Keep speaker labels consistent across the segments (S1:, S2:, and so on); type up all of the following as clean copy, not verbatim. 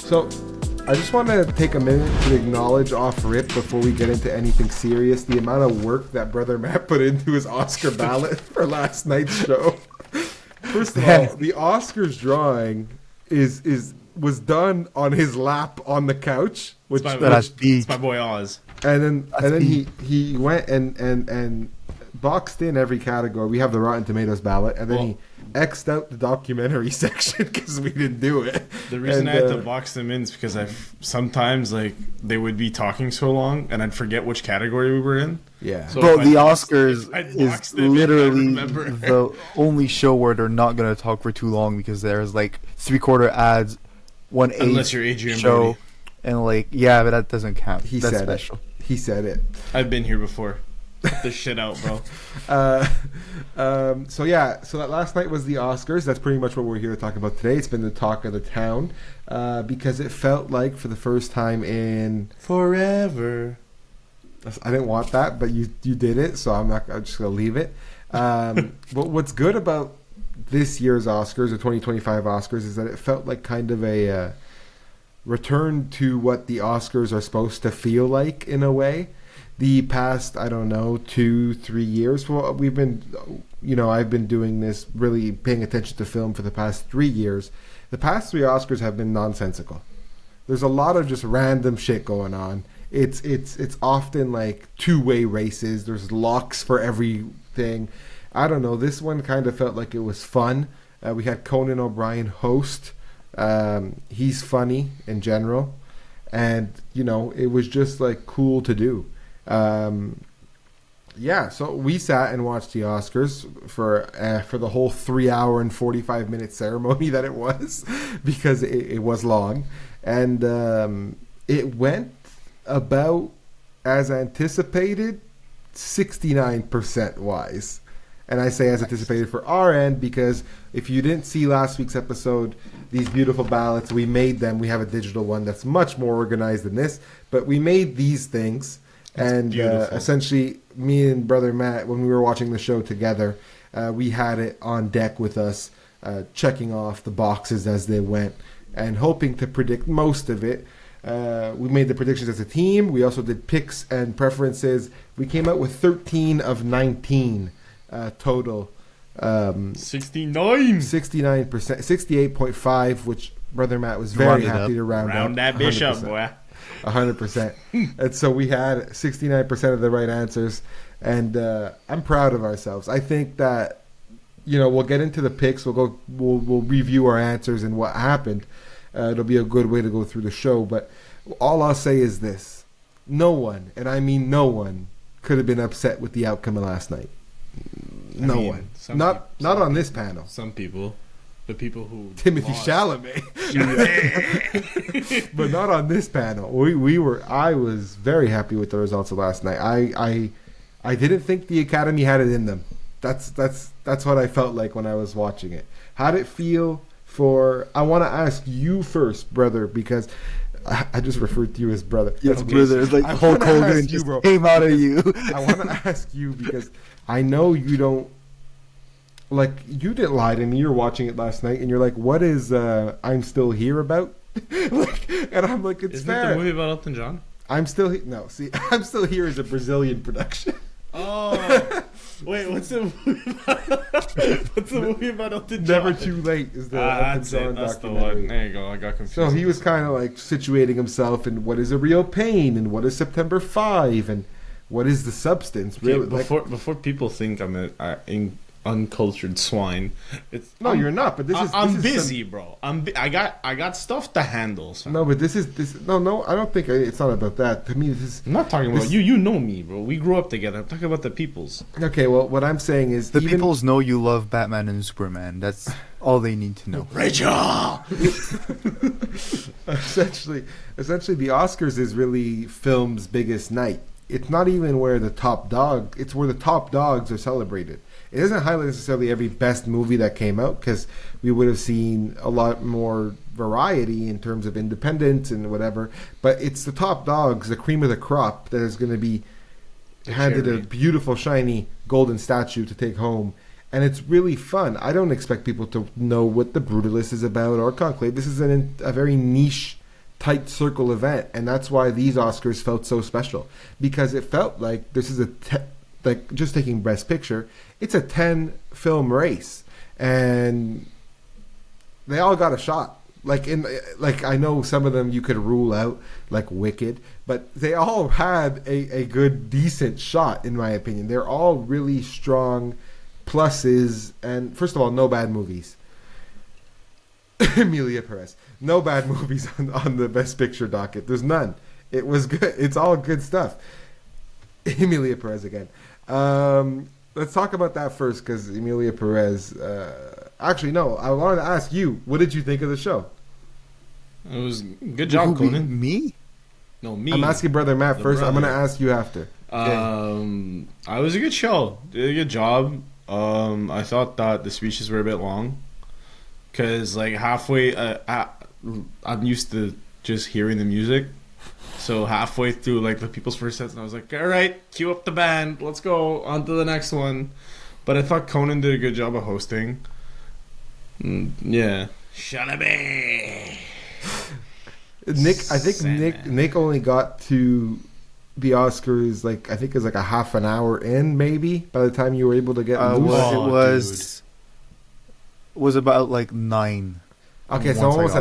S1: So, I just want to take a minute to acknowledge off rip before we get into anything serious the amount of work that Brother Matt put into his Oscar ballot for last night's show. First of all, the Oscars drawing was done on his lap on the couch, which
S2: it's my boy Oz.
S1: And then he went and boxed in every category. We have the Rotten Tomatoes ballot, and then he X'd out the documentary section because we didn't do it.
S2: The reason I had to box them in is because sometimes they would be talking so long, and I'd forget which category we were in.
S1: Yeah.
S3: So the Oscars is literally the only show where they're not going to talk for too long because there's 3/4 ads, 1/8
S2: unless you're Adrian
S3: show,
S2: Brody.
S3: And but that doesn't count. That's
S1: said
S3: special.
S1: He said it.
S2: I've been here before. Cut this shit out, bro.
S1: So that last night was the Oscars. That's pretty much what we're here to talk about today. It's been the talk of the town because it felt like for the first time in
S2: forever.
S1: I didn't want that, but you did it, so I'm just gonna leave it. But what's good about this year's Oscars, the 2025 Oscars, is that it felt like kind of a return to what the Oscars are supposed to feel like in a way. The past, 2-3 years. Well, we've been, I've been doing this, really paying attention to film for the past 3 years. The past 3 Oscars have been nonsensical. There's a lot of just random shit going on. It's often two-way races. There's locks for everything. I don't know. This one kind of felt like it was fun. We had Conan O'Brien host. He's funny in general, and it was just cool to do. So we sat and watched the Oscars for the whole 3 hour and 45-minute ceremony that it was, because it was long, and it went about as anticipated, 69% wise. And I say as anticipated for our end because if you didn't see last week's episode, these beautiful ballots, we made them. We have a digital one that's much more organized than this, but we made these things. And essentially, me and Brother Matt, when we were watching the show together, we had it on deck with us, checking off the boxes as they went and hoping to predict most of it. We made the predictions as a team. We also did picks and preferences. We came out with 13 of 19 total.
S2: 69%,
S1: 68.5, which Brother Matt was very happy to round up.
S2: Round that bitch up, boy.
S1: 100%. And so we had 69% of the right answers, and I'm proud of ourselves. I think that we'll get into the picks. We'll review our answers and what happened. It'll be a good way to go through the show. But all I'll say is this: no one, and I mean no one, could have been upset with the outcome of last night. No one. Not on this panel.
S2: Some people. The people who
S1: Timothy Chalamet. But not on this panel. I was very happy with the results of last night. I didn't think the Academy had it in them. That's what I felt like when I was watching it. How did it feel I want to ask you first, brother, because I just referred to you as brother.
S3: Yes, brother. It's like Hulk Hogan just came out of you.
S1: I want to ask you because I know you don't. You didn't lie to me. You were watching it last night, and you're like, "What is I'm Still Here about?" And I'm like, "It's
S2: Isn't
S1: fair."
S2: it the movie about Elton John?
S1: I'm Still No, see, I'm Still Here is a Brazilian production.
S2: Oh, wait, what's the movie about Elton John?
S1: Never Too Late is the Elton John
S2: that's
S1: documentary.
S2: the one. There you go. I got confused.
S1: So he was kind of situating himself in what is a real pain, and what is September 5, and what is the substance. Really,
S2: before people think I'm an uncultured swine.
S1: You're not. But
S2: I'm busy, bro. I got stuff to handle. So.
S1: No, but this. No. I don't think it's not about that. To me, this is.
S2: I'm not talking about you. You know me, bro. We grew up together. I'm talking about the peoples.
S1: Okay. Well, what I'm saying is
S3: the peoples know you love Batman and Superman. That's all they need to know.
S2: Rachel.
S1: Essentially, the Oscars is really film's biggest night. It's not even where the top dog. It's where the top dogs are celebrated. It doesn't highlight necessarily every best movie that came out because we would have seen a lot more variety in terms of independence and whatever. But it's the top dogs, the cream of the crop, that is going to be handed a beautiful, shiny golden statue to take home. And it's really fun. I don't expect people to know what The Brutalist is about or Conclave. This is a very niche tight circle event, and that's why these Oscars felt so special, because it felt like this is like just taking Best Picture, it's a 10 film race, and they all got a shot. Like I know some of them you could rule out, like Wicked, but they all had a good, decent shot, in my opinion. They're all really strong pluses, and first of all, no bad movies. Emilia Perez, no bad movies on the Best Picture docket. There's none. It was good. It's all good stuff. Emilia Perez again. Let's talk about that first, because Emilia Perez. Actually, no. I wanted to ask you, what did you think of the show?
S2: It was good job, Conan.
S3: Me?
S2: No, me.
S1: I'm asking Brother Matt first. I'm going to ask you after.
S2: I was a good show. Did a good job. I thought that the speeches were a bit long, because like halfway, I'm used to just hearing the music. So halfway through like the people's first sets, and I was like, all right, cue up the band. Let's go on to the next one. But I thought Conan did a good job of hosting. Yeah. Shalaby.
S1: I think Nick only got to the Oscars like, I think it was like a half an hour in, maybe, by the time you were able to get loose.
S3: It was about like 9.
S1: Okay, so almost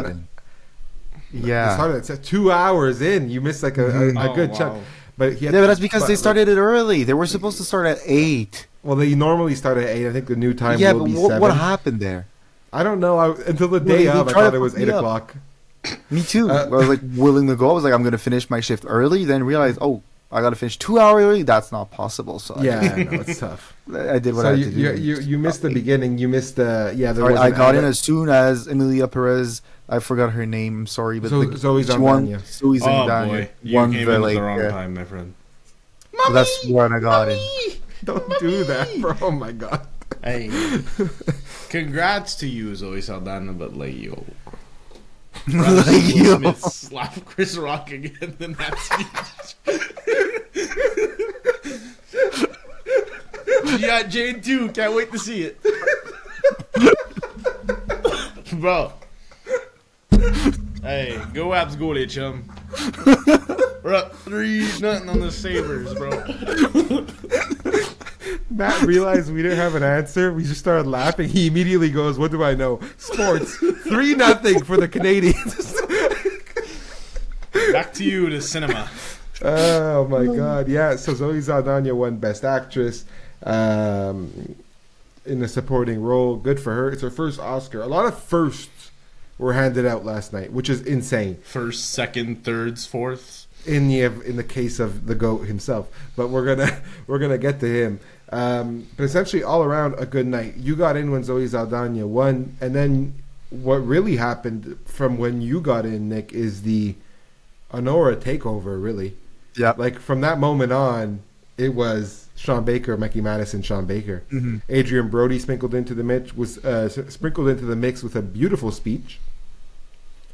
S1: yeah. It started at 2 hours in. You missed like a good chunk. But but
S3: that's because they started it early. They were supposed to start at 8.
S1: Well, they normally start at 8. I think the new time will be 7.
S3: What happened there?
S1: I don't know. Until the day of, I thought it was 8 o'clock.
S3: Me too. I was like willing to go. I was like, I'm going to finish my shift early. Then realized, I got to finish 2 hours early. That's not possible. So
S1: yeah, I know, it's tough.
S3: I did what I had to do.
S1: You missed the beginning. You missed the
S3: I got in as soon as Emilia Perez. I forgot her name. I'm sorry, but
S1: Zoe Saldana.
S3: Zoe Saldana.
S2: Boy, you came in at the wrong time, my friend.
S3: Mommy, that's when I got in.
S1: Don't do that, bro. Oh my god.
S2: Hey, congrats to you, Zoe Saldana, but like yo. Will Smith slap Chris Rock again in that speech. Yeah, Jane too. Can't wait to see it, bro. Hey, go Abs, go there, chum. We're up 3-0 on the Sabres, bro.
S1: Matt realized we didn't have an answer. We just started laughing. He immediately goes, "What do I know? Sports. 3-0 for the Canadians."
S2: Back to you to cinema.
S1: Oh my god! Yeah. So Zoe Saldana won Best Actress in a supporting role. Good for her. It's her first Oscar. A lot of firsts were handed out last night, which is insane.
S2: First, second, thirds, fourths.
S1: In the case of the GOAT himself, but we're gonna get to him. But essentially, all around a good night. You got in when Zoe Saldana won, and then what really happened from when you got in, Nick, is the Honora takeover. Really,
S3: yeah.
S1: Like from that moment on, it was Sean Baker, Mikey Madison, Sean Baker.
S3: Mm-hmm.
S1: Adrian Brody sprinkled into the mix with a beautiful speech,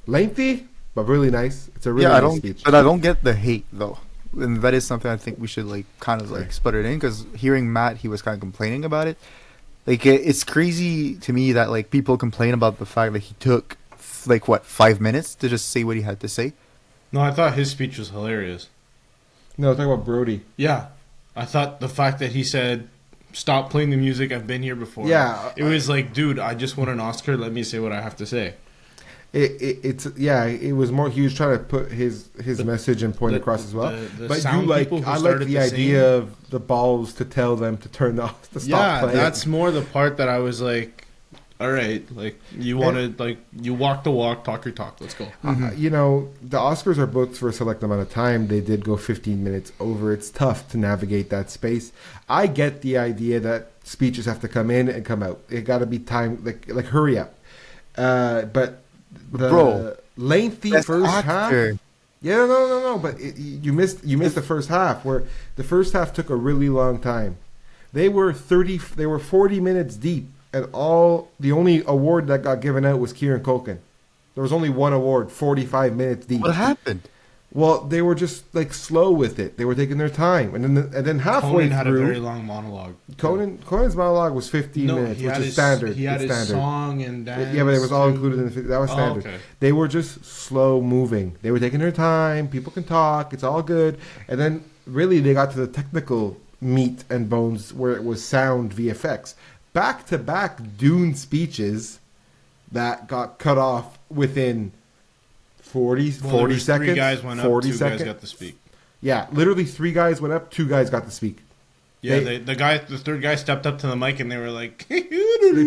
S1: lengthy but really nice. It's a really nice speech.
S3: But I don't get the hate though, and that is something I think we should like kind of like split it in, because hearing Matt, he was kind of complaining about it. Like it's crazy to me that like people complain about the fact that he took like 5 minutes to just say what he had to say.
S2: No, I thought his speech was hilarious.
S1: No, talking about Brody.
S2: Yeah, I thought the fact that he said, "Stop playing the music. I've been here before."
S1: Yeah,
S2: it was like, dude, I just won an Oscar. Let me say what I have to say.
S1: It was more. He was trying to put his message and point across as well. But I like the idea of the balls to tell them to turn off, to stop playing.
S2: Yeah, that's more the part that I was like, all right, like you wanted, like you walk the walk, talk your talk. Let's go.
S1: You know, the Oscars are booked for a select amount of time. They did go 15 minutes over. It's tough to navigate that space. I get the idea that speeches have to come in and come out. It got to be time, like hurry up. But the lengthy first half. Yeah, no. But you missed the first half, where the first half took a really long time. They were 40 minutes deep, and the only award that got given out was Kieran Culkin. There was only one award, 45 minutes deep.
S3: What happened?
S1: Well, they were just like slow with it. They were taking their time, and then halfway
S2: Conan had a
S1: through,
S2: very long monologue.
S1: Conan's monologue was 15 minutes,
S2: he
S1: which
S2: had
S1: is
S2: his,
S1: standard.
S2: He had
S1: It's
S2: his
S1: standard.
S2: song and dance.
S1: Yeah, but it was all
S2: too.
S1: included in the. That was standard.
S2: okay.
S1: They were just slow moving. They were taking their time. People can talk. It's all good. And then really they got to the technical meat and bones where it was sound VFX. Back to back Dune speeches that got cut off within 40 seconds.
S2: 3 guys went up,
S1: 40
S2: 2
S1: seconds.
S2: guys got to speak.
S1: Yeah, literally 3 guys went up, 2 guys got to speak.
S2: Yeah,
S1: They-
S2: the third guy stepped up to the mic and they were like,
S1: They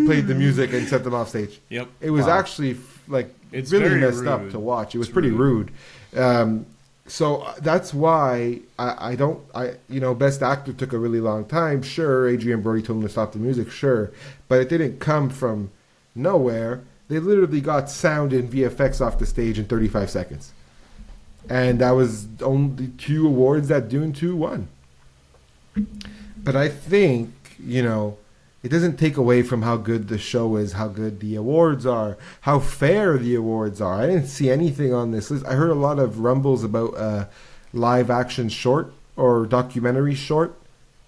S1: played the music and sent them off stage.
S2: Yep.
S1: It was
S3: Wow.
S1: actually like
S2: It's
S1: really
S2: very
S1: messed up
S2: rude.
S1: to watch. It was
S2: It's
S1: pretty
S2: rude.
S1: rude. So that's why I don't Best Actor took a really long time. Sure, Adrian Brody told him to stop the music. Sure, but it didn't come from nowhere. They literally got sound and VFX off the stage in 35 seconds, and that was only 2 awards that Dune 2 won. But I think it doesn't take away from how good the show is, how good the awards are, how fair the awards are. I didn't see anything on this list. I heard a lot of rumbles about live action short or documentary short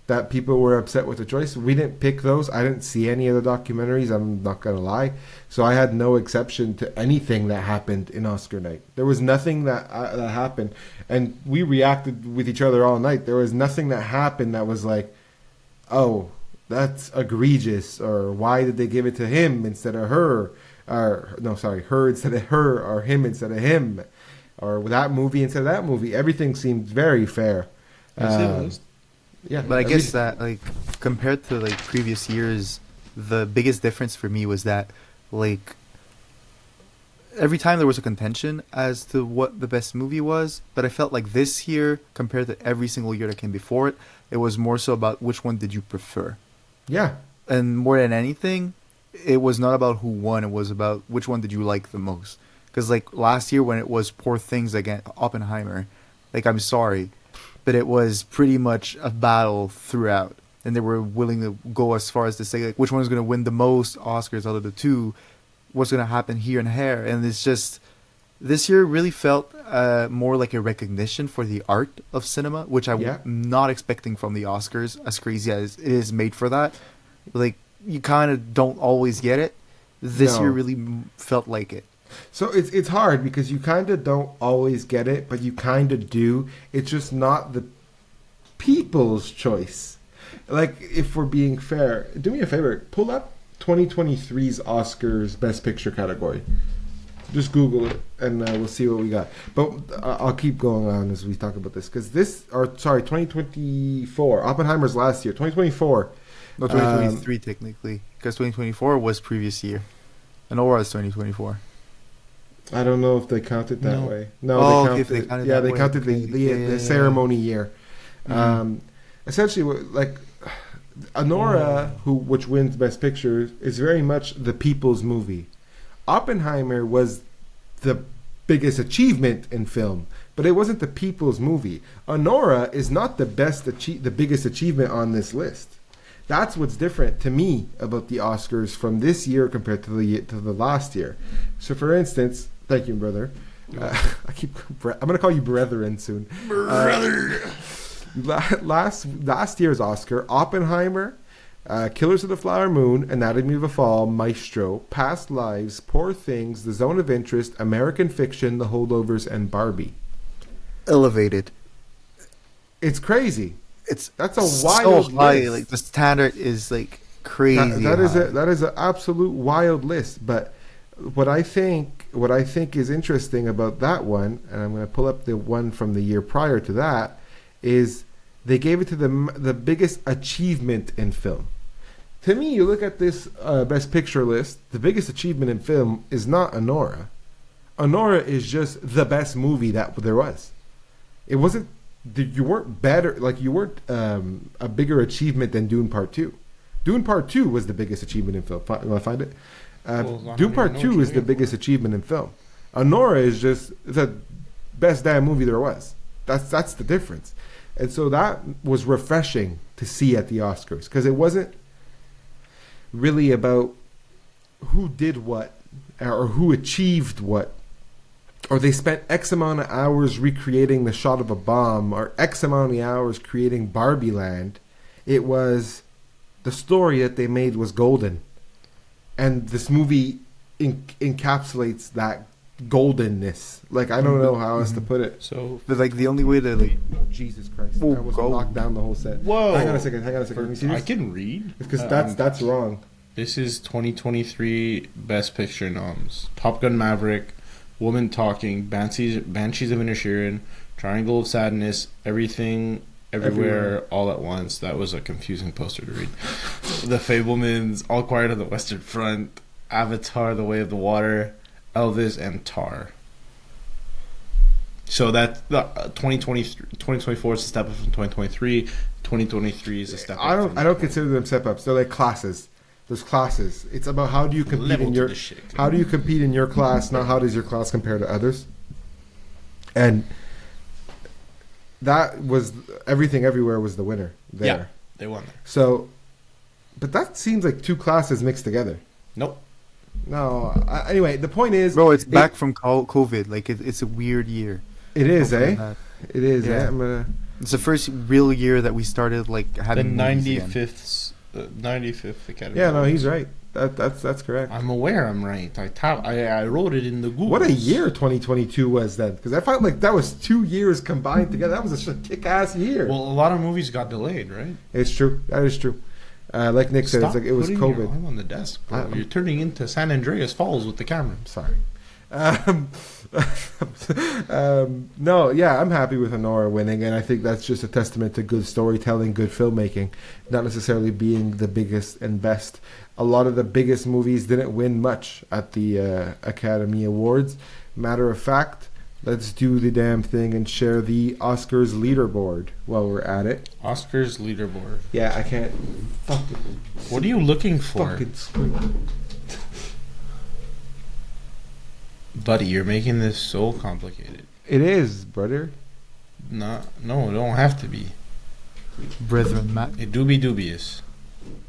S1: that people were upset with the choice. We didn't pick those. I didn't see any of the documentaries, I'm not going to lie. So I had no exception to anything that happened in Oscar night. There was nothing that happened. And we reacted with each other all night. There was nothing that happened that was like, oh, that's egregious, or why did they give it to him instead of her? Or no, sorry, her instead of her, or him instead of him, or that movie instead of that movie. Everything seemed very fair. Yeah,
S3: But I
S1: at
S3: guess
S1: least-
S3: that like compared to like previous years, the biggest difference for me was that like every time there was a contention as to what the best movie was, but I felt like this year compared to every single year that came before it, it was more so about which one did you prefer.
S1: yeah,
S3: And more than anything, it was not about who won, it was about which one did you like the most. Because like last year when it was Poor Things against Oppenheimer, like I'm sorry, but it was pretty much a battle throughout, and they were willing to go as far as to say like which one is going to win the most Oscars out of the two, what's going to happen here and there. And it's just this year really felt more like a recognition for the art of cinema, which I'm
S1: Yeah.
S3: not expecting from the Oscars, as crazy as it is made for that. Like you kind of don't always get it. This
S1: No.
S3: year really felt like it.
S1: So it's hard because you kind of don't always get it, but you kind of do. It's just not the people's choice. Like, if we're being fair, do me a favor, pull up 2023's Oscars Best Picture category. Just Google it, and we'll see what we got. But I'll keep going on as we talk about this, because 2024, Oppenheimer's last year, 2024.
S3: No, 2023 technically, because 2024 was previous year, and Aura is 2024.
S1: I don't know if they count it that
S2: No.
S1: way. No,
S3: Oh,
S1: they
S3: okay,
S1: counted.
S3: if they count it
S1: yeah,
S3: that
S1: they
S3: way,
S1: counted
S3: okay.
S1: the
S3: Yeah.
S1: ceremony year.
S3: Mhm.
S1: Essentially, like Anora, which wins Best Picture, is very much the people's movie. Oppenheimer was the biggest achievement in film, but it wasn't the people's movie. Anora is not the biggest achievement on this list. That's what's different to me about the Oscars from this year compared to the last year. So, for instance, thank you, brother. I'm gonna call you brethren soon. Brother. Last year's Oscar, Oppenheimer, Killers of the Flower Moon, Anatomy of a Fall, Maestro, Past Lives, Poor Things, The Zone of Interest, American Fiction, The Holdovers, and Barbie.
S3: Elevated.
S1: It's crazy. That's a
S3: so
S1: wild
S3: high.
S1: list.
S3: Like the standard is like crazy.
S1: That
S3: high.
S1: is an absolute wild list. But what I think is interesting about that one, and I'm going to pull up the one from the year prior to that, is they gave it to the biggest achievement in film. To me, you look at this Best Picture list, the biggest achievement in film is not Anora. Anora is just the best movie that there was. It wasn't. You weren't better. Like you weren't a bigger achievement than Dune Part 2. Dune Part 2 was the biggest achievement in film. You want to find it?
S2: I don't
S1: Dune
S2: even
S1: Part
S2: know
S1: 2
S2: what
S1: is
S2: you're
S1: the
S2: looking
S1: biggest
S2: for.
S1: achievement in film. Anora is just the best damn movie there was. That's the difference. And so that was refreshing to see at the Oscars, because it wasn't really about who did what or who achieved what. or they spent X amount of hours recreating the shot of a bomb, or X amount of hours creating Barbie Land. It was the story that they made was golden, and this movie encapsulates that goldenness. Like, I don't know how else to put it.
S2: So,
S3: But like the only way to like
S1: Jesus Christ!
S3: Whoa,
S1: I almost
S3: go.
S1: knocked down the whole set.
S2: Whoa!
S1: Hang on a second. Let me see
S2: I
S1: this.
S2: can read.
S1: Because that's wrong.
S2: This is 2023 Best Picture noms: Top Gun: Maverick, Woman Talking, Banshees of Inisherin, Triangle of Sadness, Everything, Everywhere, All at Once. That was a confusing poster to read. The Fablemans, All Quiet on the Western Front, Avatar: The Way of the Water, Elvis, and Tar. So that 2024 is a step up from 2023. 2023 is a step up.
S1: I don't consider them step ups. They're like classes. There's classes. It's about how do you compete in your class, not how does your class compare to others. And that was Everything Everywhere was the winner there.
S2: Yeah, they won there.
S1: So, but that seems like two classes mixed together.
S2: Nope.
S1: No. Anyway, the point is,
S3: bro, it's back from COVID. Like it's a weird year.
S1: It is,
S3: Hopefully
S1: eh?
S3: not.
S1: It is,
S3: Yeah.
S1: eh? I'm gonna.
S3: It's the first real year that we started like
S2: The
S3: having movies again.
S2: 95th Academy.
S1: Yeah, no,
S2: Awards.
S1: he's right. That's correct.
S2: I'm aware I'm right. I wrote it in the Google.
S1: What a year 2022 was then, because I felt like that was 2 years combined together. That was a kick-ass year.
S2: Well, a lot of movies got delayed, right?
S1: It's true. That is true. Like Nick said,
S2: Stop
S1: it was
S2: putting
S1: COVID.
S2: your arm on the desk, bro.
S1: I-
S2: You're turning into San Andreas Falls with the camera.
S1: Sorry. No, yeah, I'm happy with Honora winning, and I think that's just a testament to good storytelling, good filmmaking, not necessarily being the biggest and best. A lot of the biggest movies didn't win much at the Academy Awards. Matter of fact, let's do the damn thing and share the Oscars leaderboard while we're at it.
S2: Oscars leaderboard.
S1: Yeah, I can't fucking
S2: What are you looking for?
S1: fucking scream.
S2: Buddy, you're making this so complicated.
S1: It is, brother.
S2: No, it don't have to be.
S3: Brethren, Matt.
S2: It do be dubious.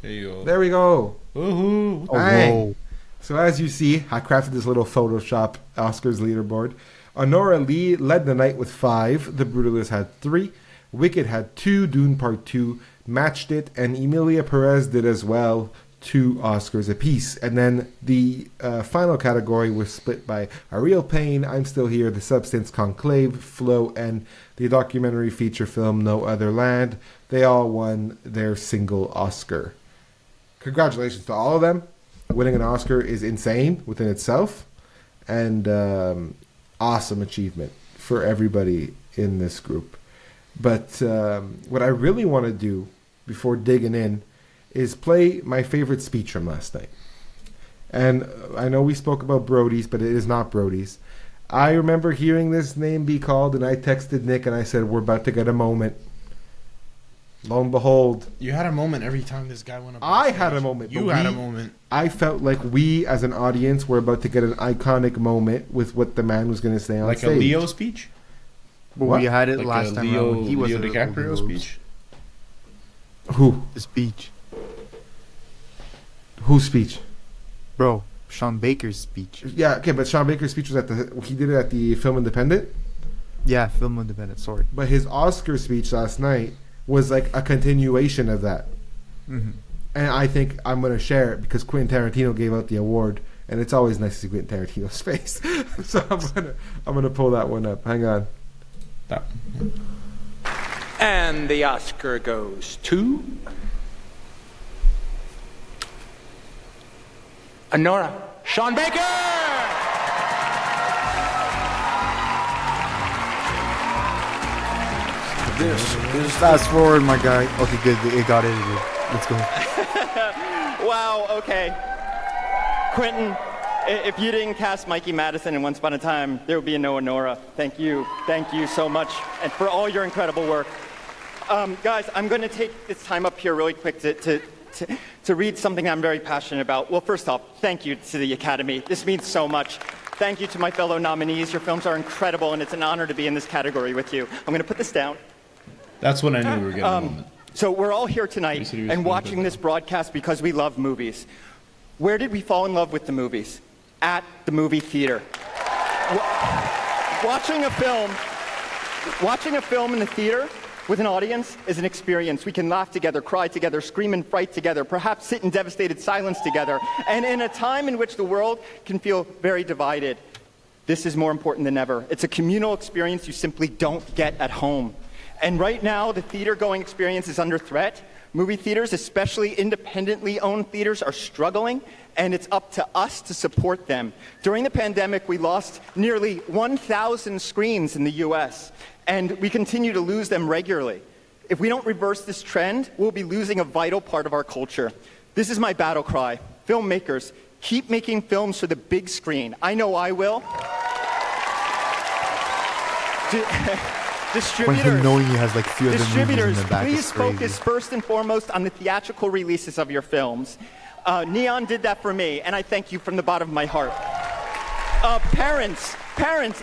S2: There you go.
S1: There we go.
S2: Woohoo!
S3: Oh,
S1: Hey.
S3: whoa.
S1: So as you see, I crafted this little Photoshop Oscars leaderboard. Honora Lee led the night with 5. The Brutalist had 3. Wicked had 2. Dune Part 2 matched it. And Emilia Perez did as well. 2 Oscars apiece. And then the final category was split by A Real Pain, I'm Still Here, The Substance, Conclave, Flow, and the documentary feature film No Other Land. They all won their single Oscar. Congratulations to all of them. Winning an Oscar is insane within itself, and awesome achievement for everybody in this group. But what I really want to do before digging in is play my favorite speech from last night. And I know we spoke about Brody's, but it is not Brody's. I remember hearing this name be called, and I texted Nick and I said, we're about to get a moment. Lo and behold,
S2: You had a moment every time this guy went up. on
S1: I
S2: stage.
S1: had a moment.
S2: You
S1: but
S2: had a
S1: we-
S2: moment.
S1: I felt like we, as an audience, were about to get an iconic moment with what the man was going to say on
S2: Like
S1: stage.
S2: a Leo speech?
S3: But
S1: What?
S3: we had it
S2: Like
S3: last
S2: a
S3: time
S2: Leo,
S3: around when he was
S2: Leo
S3: at the
S2: DiCaprio
S3: Golden Globes.
S2: speech?
S1: Who?
S3: The speech.
S1: Whose speech?
S3: Bro, Sean Baker's speech.
S1: Yeah, okay, but Sean Baker's speech was he did it at the Film Independent,
S3: Yeah, Film Independent, sorry.
S1: but his Oscar speech last night was like a continuation of that.
S3: Mm-hmm.
S1: And I think I'm going to share it because Quentin Tarantino gave out the award, and it's always nice to see Quentin Tarantino's face. So I'm gonna pull that one up. Hang on.
S2: That.
S4: And the Oscar goes to Honora Sean Baker!
S5: This is
S3: Fast forward, my guy. Okay, good. It got edited. Let's go.
S6: Wow, okay. Quentin, if you didn't cast Mikey Madison in Once Upon a Time, there would be no Honora. Thank you. Thank you so much, and for all your incredible work. Guys, I'm going to take this time up here really quick to read something I'm very passionate about. Well, first off, thank you to the Academy. This means so much. Thank you to my fellow nominees. Your films are incredible, and it's an honor to be in this category with you. I'm going to put this down.
S2: That's when I knew we were getting a moment.
S6: So we're all here tonight
S2: You said he was
S6: and
S2: gonna
S6: watching
S2: do
S6: this broadcast because we love movies. Where did we fall in love with the movies? At the movie theater. Watching a film in the theater with an audience is an experience. We can laugh together, cry together, scream and fright together, perhaps sit in devastated silence together. And in a time in which the world can feel very divided, this is more important than ever. It's a communal experience you simply don't get at home. And right now, the theater-going experience is under threat. Movie theaters, especially independently owned theaters, are struggling, and it's up to us to support them. During the pandemic, we lost nearly 1,000 screens in the US, and we continue to lose them regularly. If we don't reverse this trend, we'll be losing a vital part of our culture. This is my battle cry. Filmmakers, keep making films for the big screen. I know I will. Distributors,
S3: When him knowing he has like 3 other movies in the back
S6: please
S3: is crazy.
S6: focus first and foremost on the theatrical releases of your films. Neon did that for me, and I thank you from the bottom of my heart. Parents,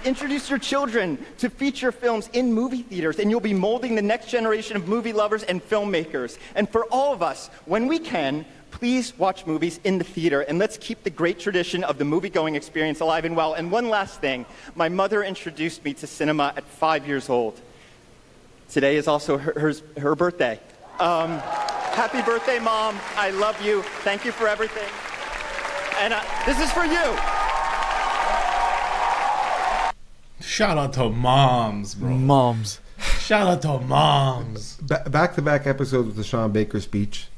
S6: introduce your children to feature films in movie theaters, and you'll be molding the next generation of movie lovers and filmmakers. And for all of us, when we can, please watch movies in the theater, and let's keep the great tradition of the movie-going experience alive and well. And one last thing, my mother introduced me to cinema at 5 years old. Today is also her birthday. Happy birthday, Mom. I love you. Thank you for everything. And this is for you.
S2: Shout out to moms, bro.
S3: Moms.
S2: Shout out to moms.
S1: Back-to-back episodes with the Sean Baker speech.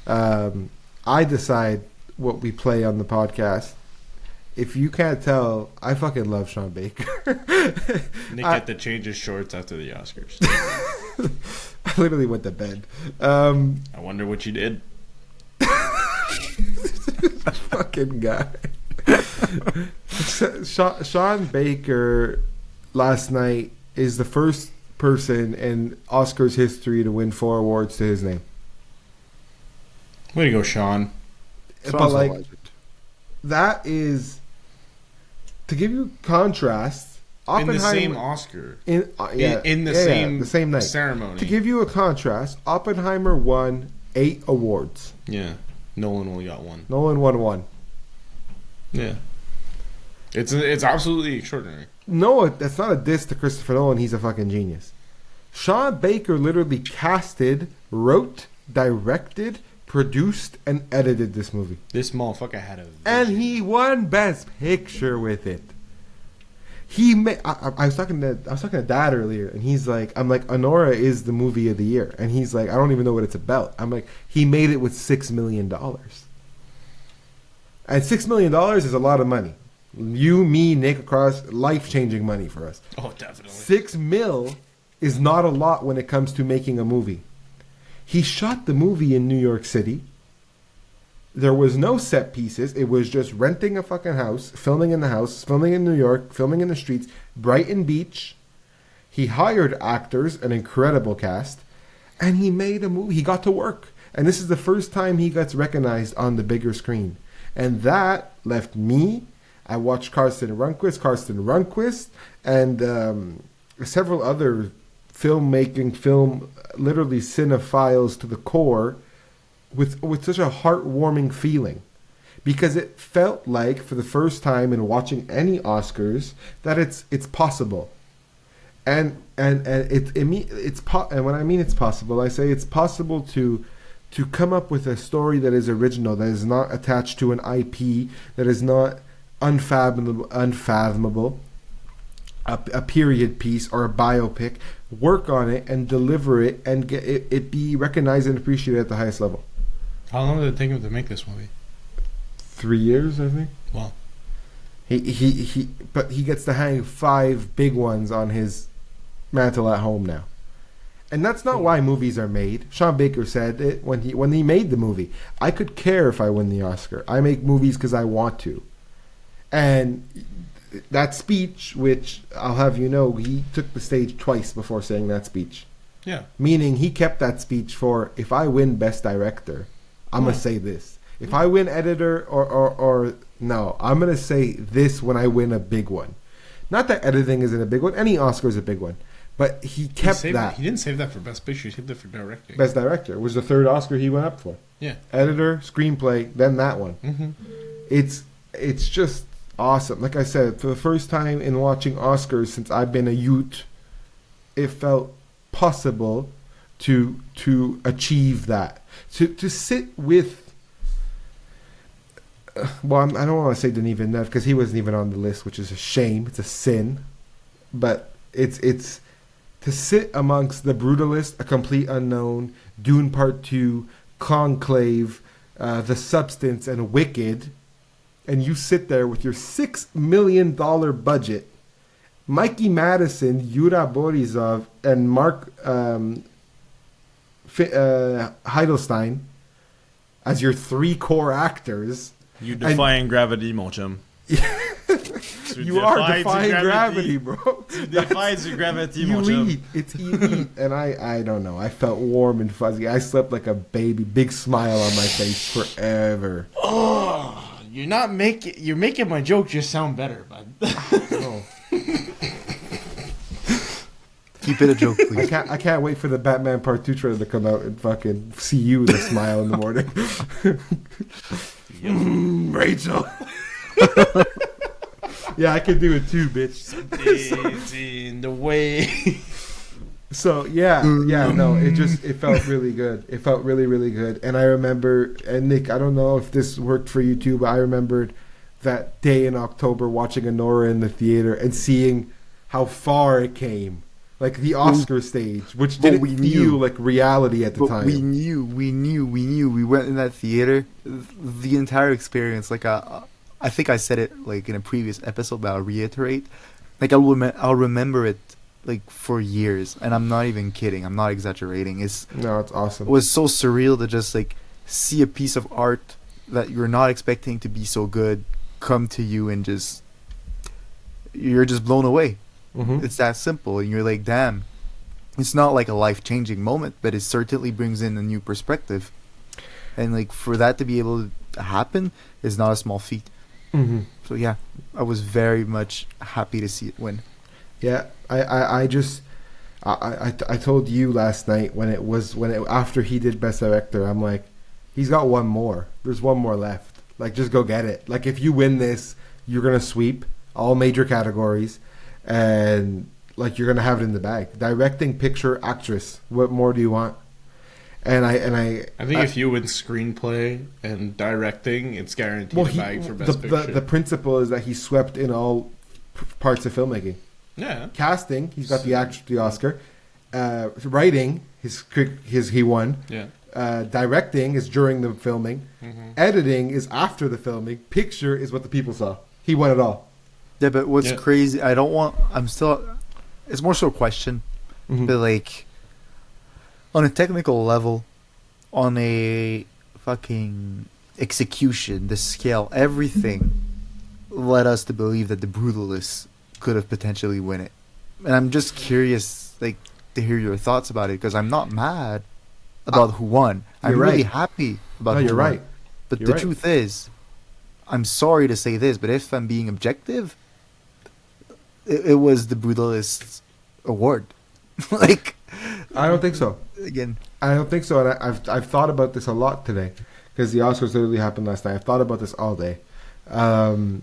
S1: I decide what we play on the podcast. If you can't tell, I fucking love Sean Baker.
S2: Nick had to change his shorts after the Oscars.
S1: I literally went to bed.
S2: I wonder what you did.
S1: Fucking guy. Sean Baker last night is the first person in Oscars history to win 4 awards to his name.
S2: Way to go, Sean.
S1: But like, that is, to give you contrast, Oppenheimer
S2: In the same Oscar.
S1: in the same night
S2: ceremony.
S1: To give you a contrast, Oppenheimer won 8 awards.
S2: Yeah. Nolan only got 1.
S1: Nolan won 1.
S2: Yeah. It's absolutely extraordinary.
S1: No, that's not a diss to Christopher Nolan. He's a fucking genius. Sean Baker literally casted, wrote, directed, produced, and edited this movie.
S2: This motherfucker had a vision.
S1: And he won Best Picture with it. He made. I was talking to Dad earlier, and he's like, I'm like, Honora is the movie of the year, and he's like, I don't even know what it's about. I'm like, he made it with $6 million, and $6 million is a lot of money. You, me, Nick, across, life-changing money for us.
S2: Oh, definitely.
S1: $6 million is not a lot when it comes to making a movie. He shot the movie in New York City. There was no set pieces. It was just renting a fucking house, filming in the house, filming in New York, filming in the streets, Brighton Beach. He hired actors, an incredible cast, and he made a movie. He got to work. And this is the first time he gets recognized on the bigger screen. And that left me. I watched Karsten Runquist, and several other film literally cinephiles to the core with such a heartwarming feeling, because it felt like, for the first time in watching any Oscars, that it's possible. And when I mean it's possible, I say it's possible to come up with a story that is original, that is not attached to an IP, that is not unfathomable, a period piece or a biopic. Work on it and deliver it, and get it be recognized and appreciated at the highest level.
S2: How long did it take him to make this movie?
S1: 3 years, I think.
S2: Wow.
S1: But he gets to hang 5 big ones on his mantle at home now. And that's not why movies are made. Sean Baker said it when he made the movie. I could care if I win the Oscar. I make movies because I want to. And that speech, which I'll have you know, he took the stage twice before saying that speech.
S2: Yeah.
S1: Meaning he kept that speech for, if I win Best Director, I'm going to say this. If I win Editor or no, I'm going to say this when I win a big one. Not that editing isn't a big one. Any Oscar is a big one. But he kept that.
S2: He didn't save that for Best Picture. He saved that for directing.
S1: Best Director was the 3rd Oscar he went up for.
S2: Yeah.
S1: Editor, Screenplay, then that one.
S2: Mm-hmm.
S1: It's just awesome. Like I said, for the first time in watching Oscars since I've been a youth, it felt possible to achieve that. To sit with. Well, I don't want to say Denis Villeneuve because he wasn't even on the list, which is a shame. It's a sin, but it's to sit amongst The Brutalist, A Complete Unknown, Dune Part 2, CineClwd, The Substance, and Wicked, and you sit there with your $6 million budget, Mikey Madison, Yura Borisov, and Mark Heidelstein as your three core actors.
S2: You defying gravity, mon chum.
S1: You are defying gravity, bro.
S2: You defies the gravity, mon
S1: elite.
S2: chum.
S1: It's elite. And I don't know. I felt warm and fuzzy. I slept like a baby. Big smile on my face forever.
S2: Oh, you're making my joke just sound better, bud.
S1: Oh.
S3: Keep it a joke, please.
S1: I can't wait for the Batman Part 2 trailer to come out and fucking see you with a smile in the morning. Rachel. Yeah, I can do it too, bitch.
S2: In the way.
S1: So it felt really good. It felt really, really good. And I remember, and Nick, I don't know if this worked for you too, but I remembered that day in October watching Anora in the theater and seeing how far it came. Like the Oscar stage, which didn't feel like reality at the time.
S3: We knew. We went in that theater. The entire experience, like I think I said it like in a previous episode, but I'll reiterate. Like I'll remember it like for years, and I'm not even kidding. I'm not exaggerating. It's
S1: awesome.
S3: It was so surreal to just like see a piece of art that you're not expecting to be so good come to you, and you're just blown away. Mm-hmm. It's that simple, and you're like, damn. It's not like a life-changing moment, but it certainly brings in a new perspective. And like for that to be able to happen is not a small feat. Mm-hmm. So yeah, I was very much happy to see it win.
S1: Yeah, I told you last night after he did Best Director, I'm like, he's got one more. There's one more left. Like, just go get it. Like, if you win this, you're gonna sweep all major categories. And like you're gonna have it in the bag. Directing, picture, actress. What more do you want? And I
S2: think if you win screenplay and directing, it's guaranteed a bag for best picture.
S1: The principle is that he swept in all parts of filmmaking.
S2: Yeah.
S1: Casting, he's got the Oscar. Writing, he won.
S2: Yeah.
S1: Directing is during the filming. Mm-hmm. Editing is after the filming. Picture is what the people saw. He won it all.
S3: Yeah, but what's crazy, it's more so a question, but like, on a technical level, on a fucking execution, the scale, everything led us to believe that The Brutalist could have potentially won it. And I'm just curious, like, to hear your thoughts about it, because I'm not mad about who won. I'm really happy about who won. But the truth is, I'm sorry to say this, but if I'm being objective, it was The Brutalist's award. Like,
S1: I don't think so.
S3: Again,
S1: I don't think so. And I've thought about this a lot today because the Oscars literally happened last night. I've thought about this all day.
S2: I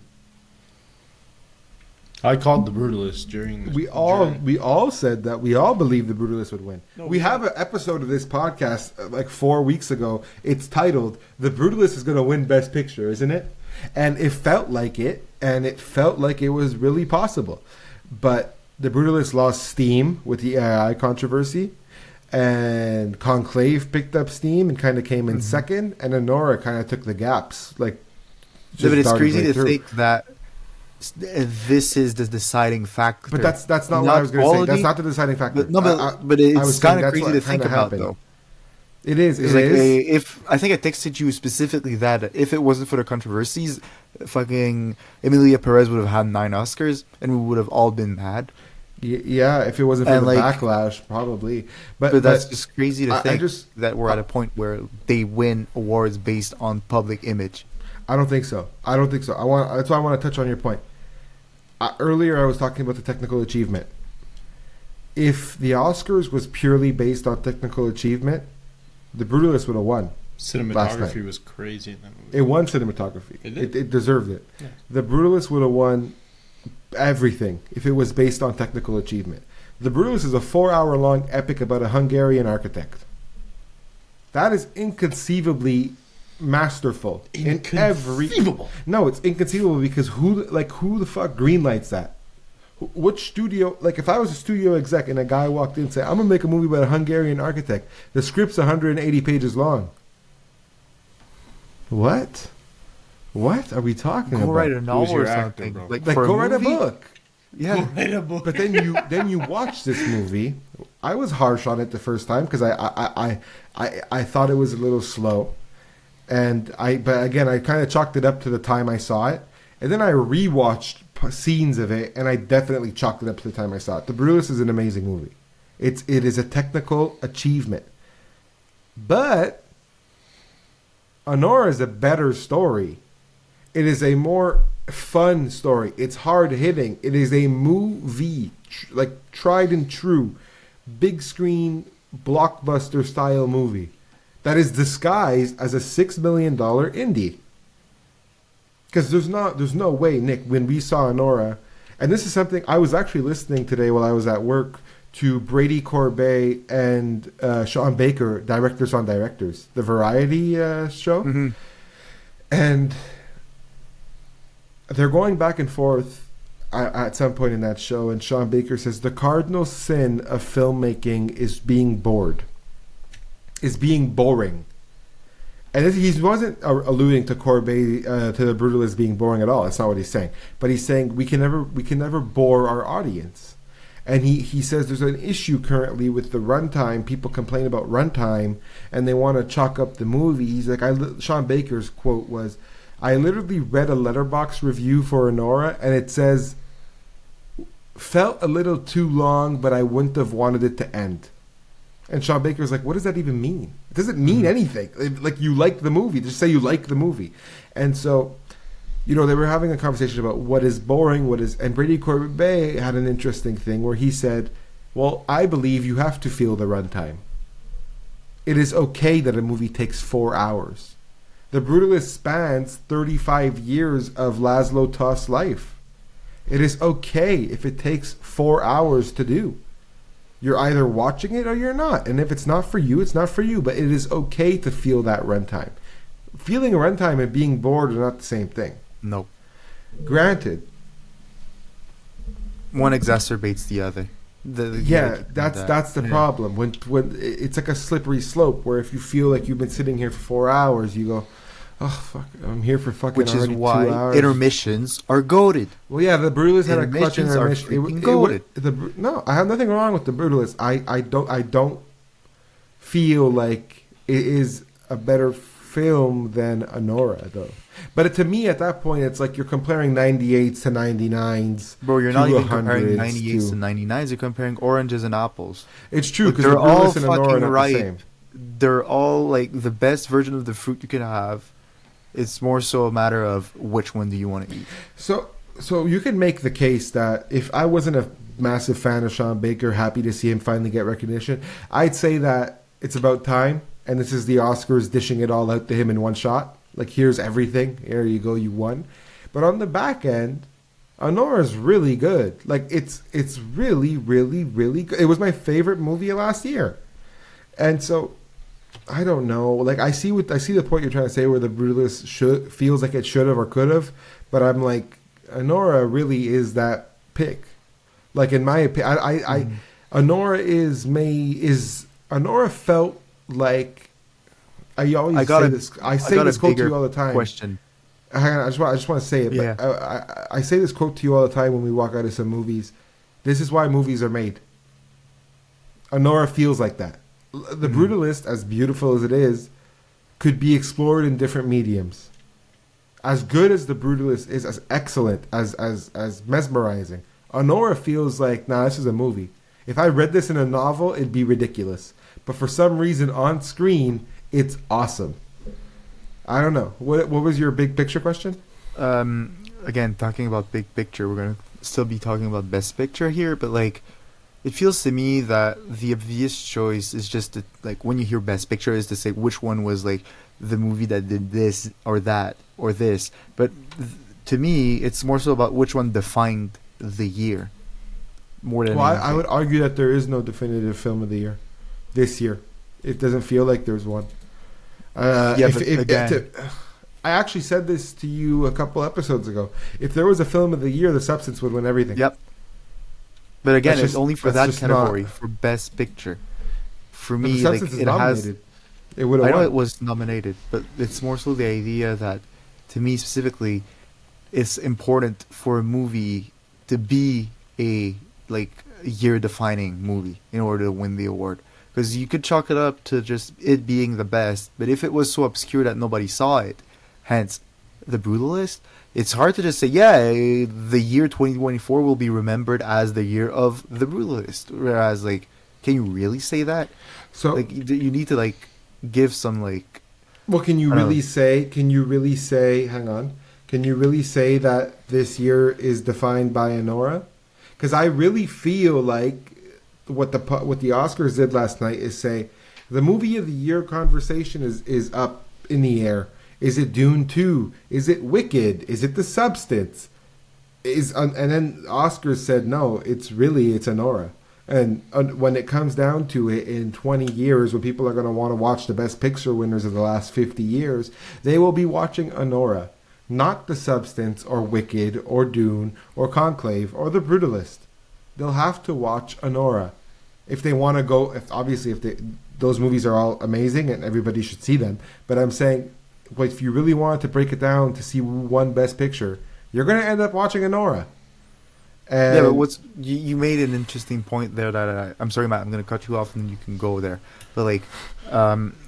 S2: called The Brutalist during this.
S1: We all said that we all believed The Brutalist would win. No, we have an episode of this podcast like 4 weeks ago. It's titled "The Brutalist is going to win Best Picture," isn't it? And it felt like it, and it felt like it was really possible. But The Brutalist lost steam with the AI controversy, and CineClwd picked up steam and kind of came in second, and Anora kind of took the gaps. Like,
S3: but it's crazy to think that this is the deciding factor.
S1: But that's not what I was going to say. That's not the deciding factor.
S3: But it's kind of crazy to think about, though.
S1: It is.
S3: If I think I texted you specifically that if it wasn't for the controversies, fucking Emilia Perez would have had 9 Oscars, and we would have all been mad.
S1: Yeah, if it wasn't for the backlash, probably. But
S3: that's just crazy to think that we're at a point where they win awards based on public image.
S1: I don't think so. That's why I want to touch on your point. Earlier, I was talking about the technical achievement. If the Oscars was purely based on technical achievement, The Brutalist would have won. last night.
S2: Cinematography was crazy in that movie.
S1: It won cinematography.
S2: It did?
S1: It deserved it.
S2: Yeah.
S1: The Brutalist would have won everything if it was based on technical achievement. The Brutalist is a 4-hour-long epic about a Hungarian architect. That is inconceivably masterful.
S2: Inconceivable.
S1: No, it's inconceivable because who the fuck greenlights that? Which studio? Like, if I was a studio exec and a guy walked in and said, "I'm gonna make a movie about a Hungarian architect," the script's 180 pages long. What? What are we talking about?
S3: Go write a novel
S2: your
S3: or
S2: actor,
S3: something.
S2: bro?
S3: Like
S1: Like,
S3: for
S1: go
S3: a
S1: write a
S3: movie?
S1: book.
S3: Yeah.
S1: But then you watch this movie. I was harsh on it the first time because I thought it was a little slow, but again I kind of chalked it up to the time I saw it, and then I rewatched scenes of it, and I definitely chalked it up to the time I saw it. The Brutalist is an amazing movie. It is a technical achievement, but Honora is a better story. It is a more fun story. It's hard hitting. It is a movie, like tried and true, big screen blockbuster style movie that is disguised as a $6 million indie. Because there's no way, Nick, when we saw Honora, and this is something I was actually listening today while I was at work to Brady Corbet and Sean Baker, Directors on Directors, the variety show,
S3: Mm-hmm.
S1: and they're going back and forth at some point in that show, and Sean Baker says the cardinal sin of filmmaking is being bored, is being boring. And he wasn't alluding to Corbet, to the Brutalist being boring at all. That's not what he's saying. But he's saying we can never bore our audience. And he says there's an issue currently with the runtime. People complain about runtime, and they want to chalk up the movie. He's like, Sean Baker's quote was, "I literally read a Letterboxd review for Honora, and it says, felt a little too long, but I wouldn't have wanted it to end." And Sean Baker's like, what does that even mean? It doesn't mean anything. Like, you like the movie. Just say you like the movie. And so, they were having a conversation about what is boring, and Brady Corbet had an interesting thing where he said, well, I believe you have to feel the runtime. It is okay that a movie takes 4 hours. The Brutalist spans 35 years of Laszlo Toth's life. It is okay if it takes 4 hours to do. You're either watching it or you're not. And if it's not for you, it's not for you. But it is okay to feel that runtime. Feeling a runtime and being bored are not the same thing.
S3: Nope.
S1: Granted.
S3: One exacerbates the other.
S1: That's the problem. When it's like a slippery slope where if you feel like you've been sitting here for 4 hours, you go, oh fuck, I'm here for fucking
S3: which is
S1: already
S3: why
S1: 2 hours.
S3: intermissions are goated.
S1: Well, yeah, the Brutalist had a clutch
S3: Intermissions are
S1: intermission.
S3: freaking goated.
S1: No, I have nothing wrong with the Brutalist. I don't feel like it is a better film than Honora, though. But to me, at that point, it's like you're comparing 98s to 99s.
S3: Bro, you're not even comparing
S1: 100s
S3: 98s to 99s. You're comparing oranges and apples.
S1: It's true,
S3: Look,
S1: because the
S3: they're all
S1: Brutalist and Honora are
S3: fucking
S1: not
S3: right.
S1: the same.
S3: They're all like the best version of the fruit you can have. It's more so a matter of which one do you want to eat.
S1: So you can make the case that if I wasn't a massive fan of Sean Baker, happy to see him finally get recognition, I'd say that it's about time, and this is the Oscars dishing it all out to him in one shot. Like, here's everything. Here you go, you won. But on the back end, Honora's really good. Like, it's really, really, really good. It was my favorite movie last year. And so, I don't know. Like, I see the point you're trying to say where the Brutalist feels like it should have or could have, but I'm like, Honora really is that pick. Like, in my opinion, Honora Honora felt like I say this quote to you all the time.
S3: Question.
S1: I just want to say it.
S3: Yeah.
S1: But I say this quote to you all the time when we walk out of some movies. This is why movies are made. Honora feels like that. The Brutalist, as beautiful as it is, could be explored in different mediums. As good as the Brutalist is, as excellent, as mesmerizing, Honora feels like, nah, this is a movie. If I read this in a novel, it'd be ridiculous. But for some reason, on screen, it's awesome. I don't know. What was your big picture question?
S3: Again, talking about big picture, we're gonna still be talking about best picture here, but like, it feels to me that the obvious choice is just to, like, when you hear best picture, is to say which one was like the movie that did this or that or this, but to me, it's more so about which one defined the year more than
S1: Well, I
S3: anything.
S1: would argue that there is no definitive film of the year this year. It doesn't feel like there's one. I actually said this to you a couple episodes ago. If there was a film of the year, The Substance would win everything.
S3: Yep. But again,
S1: That's
S3: it's
S1: just-
S3: only for
S1: that's
S3: that
S1: just
S3: category,
S1: not-
S3: for Best Picture. For
S1: But The
S3: me, like,
S1: Substance is
S3: it has.
S1: nominated. It would
S3: I
S1: have
S3: know
S1: won.
S3: it was nominated, but it's more so the idea that, to me specifically, it's important for a movie to be a year-defining movie in order to win the award. Because you could chalk it up to just it being the best, but if it was so obscure that nobody saw it, hence The Brutalist, it's hard to just say, yeah, the year 2024 will be remembered as the year of The Brutalist. Whereas, like, can you really say that?
S1: So,
S3: Like, you need to, like, give some, like,
S1: well, can you
S3: I don't
S1: really
S3: know.
S1: say? Can you really say? Hang on. Can you really say that this year is defined by Anora? Because I really feel like what the Oscars did last night is say the movie of the year conversation is up in the air. Is it Dune 2? Is it Wicked? Is it The Substance? And then Oscars said no. It's Anora. And when it comes down to it, in 20 years, when people are going to want to watch the Best Picture winners of the last 50 years, they will be watching Anora, not The Substance or Wicked or Dune or Conclave or The Brutalist. They'll have to watch Anora if they want to go. Those movies are all amazing and everybody should see them. But I'm saying, if you really wanted to break it down to see one Best Picture, you're going to end up watching Anora. And
S3: yeah, but you made an interesting point there that I'm sorry, Matt, I'm going to cut you off and you can go there. But like,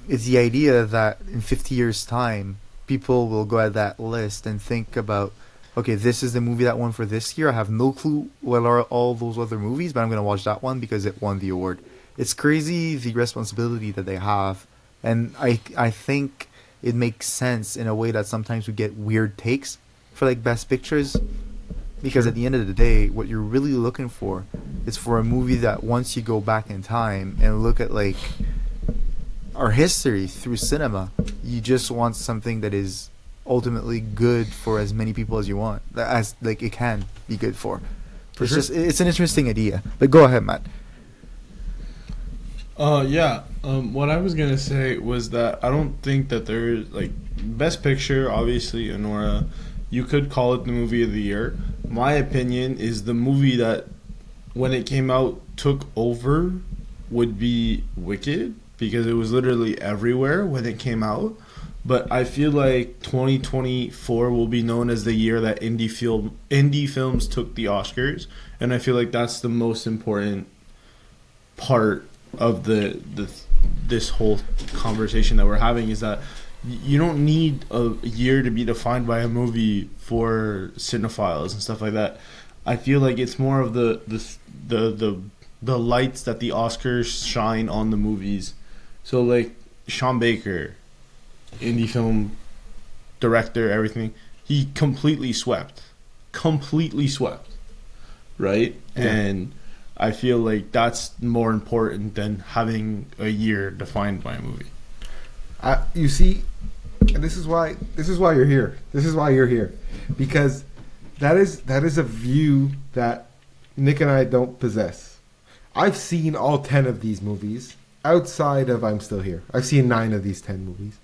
S3: it's the idea that in 50 years' time, people will go at that list and think about, okay, this is the movie that won for this year. I have no clue what are all those other movies, but I'm going to watch that one because it won the award. It's crazy the responsibility that they have, and I think it makes sense in a way that sometimes we get weird takes for like Best Pictures. Because at the end of the day, what you're really looking for is for a movie that once you go back in time and look at like our history through cinema, you just want something that is ultimately good for as many people as you want, as like it can be good for. It's an interesting idea. But go ahead, Matt.
S2: What I was gonna say was that I don't think that there's like Best Picture, obviously Anora. You could call it the movie of the year. My opinion is the movie that, when it came out, took over would be Wicked, because it was literally everywhere when it came out. But I feel like 2024 will be known as the year that indie films took the Oscars, and I feel like that's the most important part of this whole conversation that we're having, is that you don't need a year to be defined by a movie for cinephiles and stuff like that. I feel like it's more of the lights that the Oscars shine on the movies. So like Sean Baker, indie film director, everything, he completely swept, right?
S1: Yeah.
S2: And I feel like that's more important than having a year defined by a movie.
S1: You see, and this is why you're here. This is why you're here, because that is a view that Nick and I don't possess. I've seen all 10 of these movies outside of I'm Still Here. I've seen 9 of these 10 movies.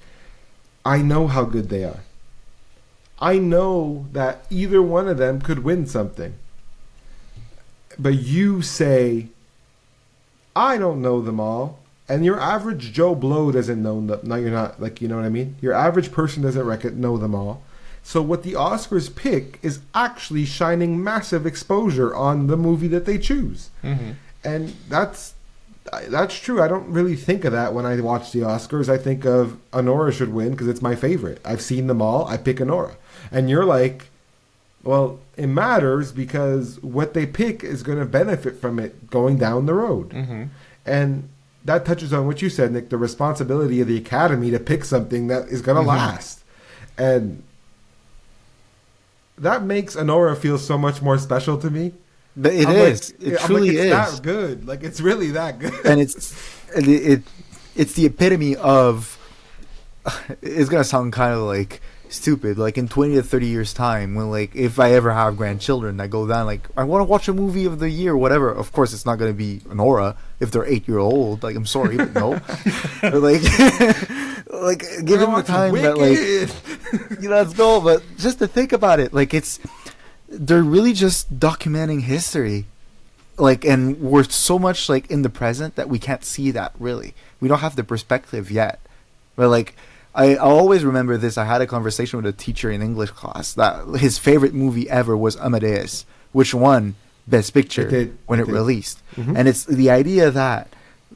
S1: I know how good they are. I know that either one of them could win something. But you say, I don't know them all. And your average Joe Blow doesn't know them. No, you're not. Like, you know what I mean? Your average person doesn't know them all. So what the Oscars pick is actually shining massive exposure on the movie that they choose.
S2: Mm-hmm.
S1: And that's true. I don't really think of that when I watch the Oscars. I think of Anora should win because it's my favorite. I've seen them all. I pick Anora. And you're like, well, it matters because what they pick is going to benefit from it going down the road.
S2: Mm-hmm.
S1: And that touches on what you said, Nick, the responsibility of the Academy to pick something that is going to last. And that makes Anora feel so much more special to me.
S3: But it
S1: I'm
S3: is.
S1: like,
S3: It truly
S1: it's
S3: is.
S1: that good. Like, it's really that good.
S3: And it's the epitome of it's gonna sound kind of like stupid. Like in 20 to 30 years time, when like if I ever have grandchildren, I go down like I want to watch a movie of the year, whatever. Of course, it's not gonna be Nora if they're 8-year-old. Like I'm sorry, but no. But, like like give them the time that like let's go. But just to think about it, like they're really just documenting history. Like, and we're so much like in the present that we can't see that really. We don't have the perspective yet. But like, I always remember this. I had a conversation with a teacher in English class that his favorite movie ever was Amadeus, which won Best Picture when it released. Mm-hmm. And it's the idea that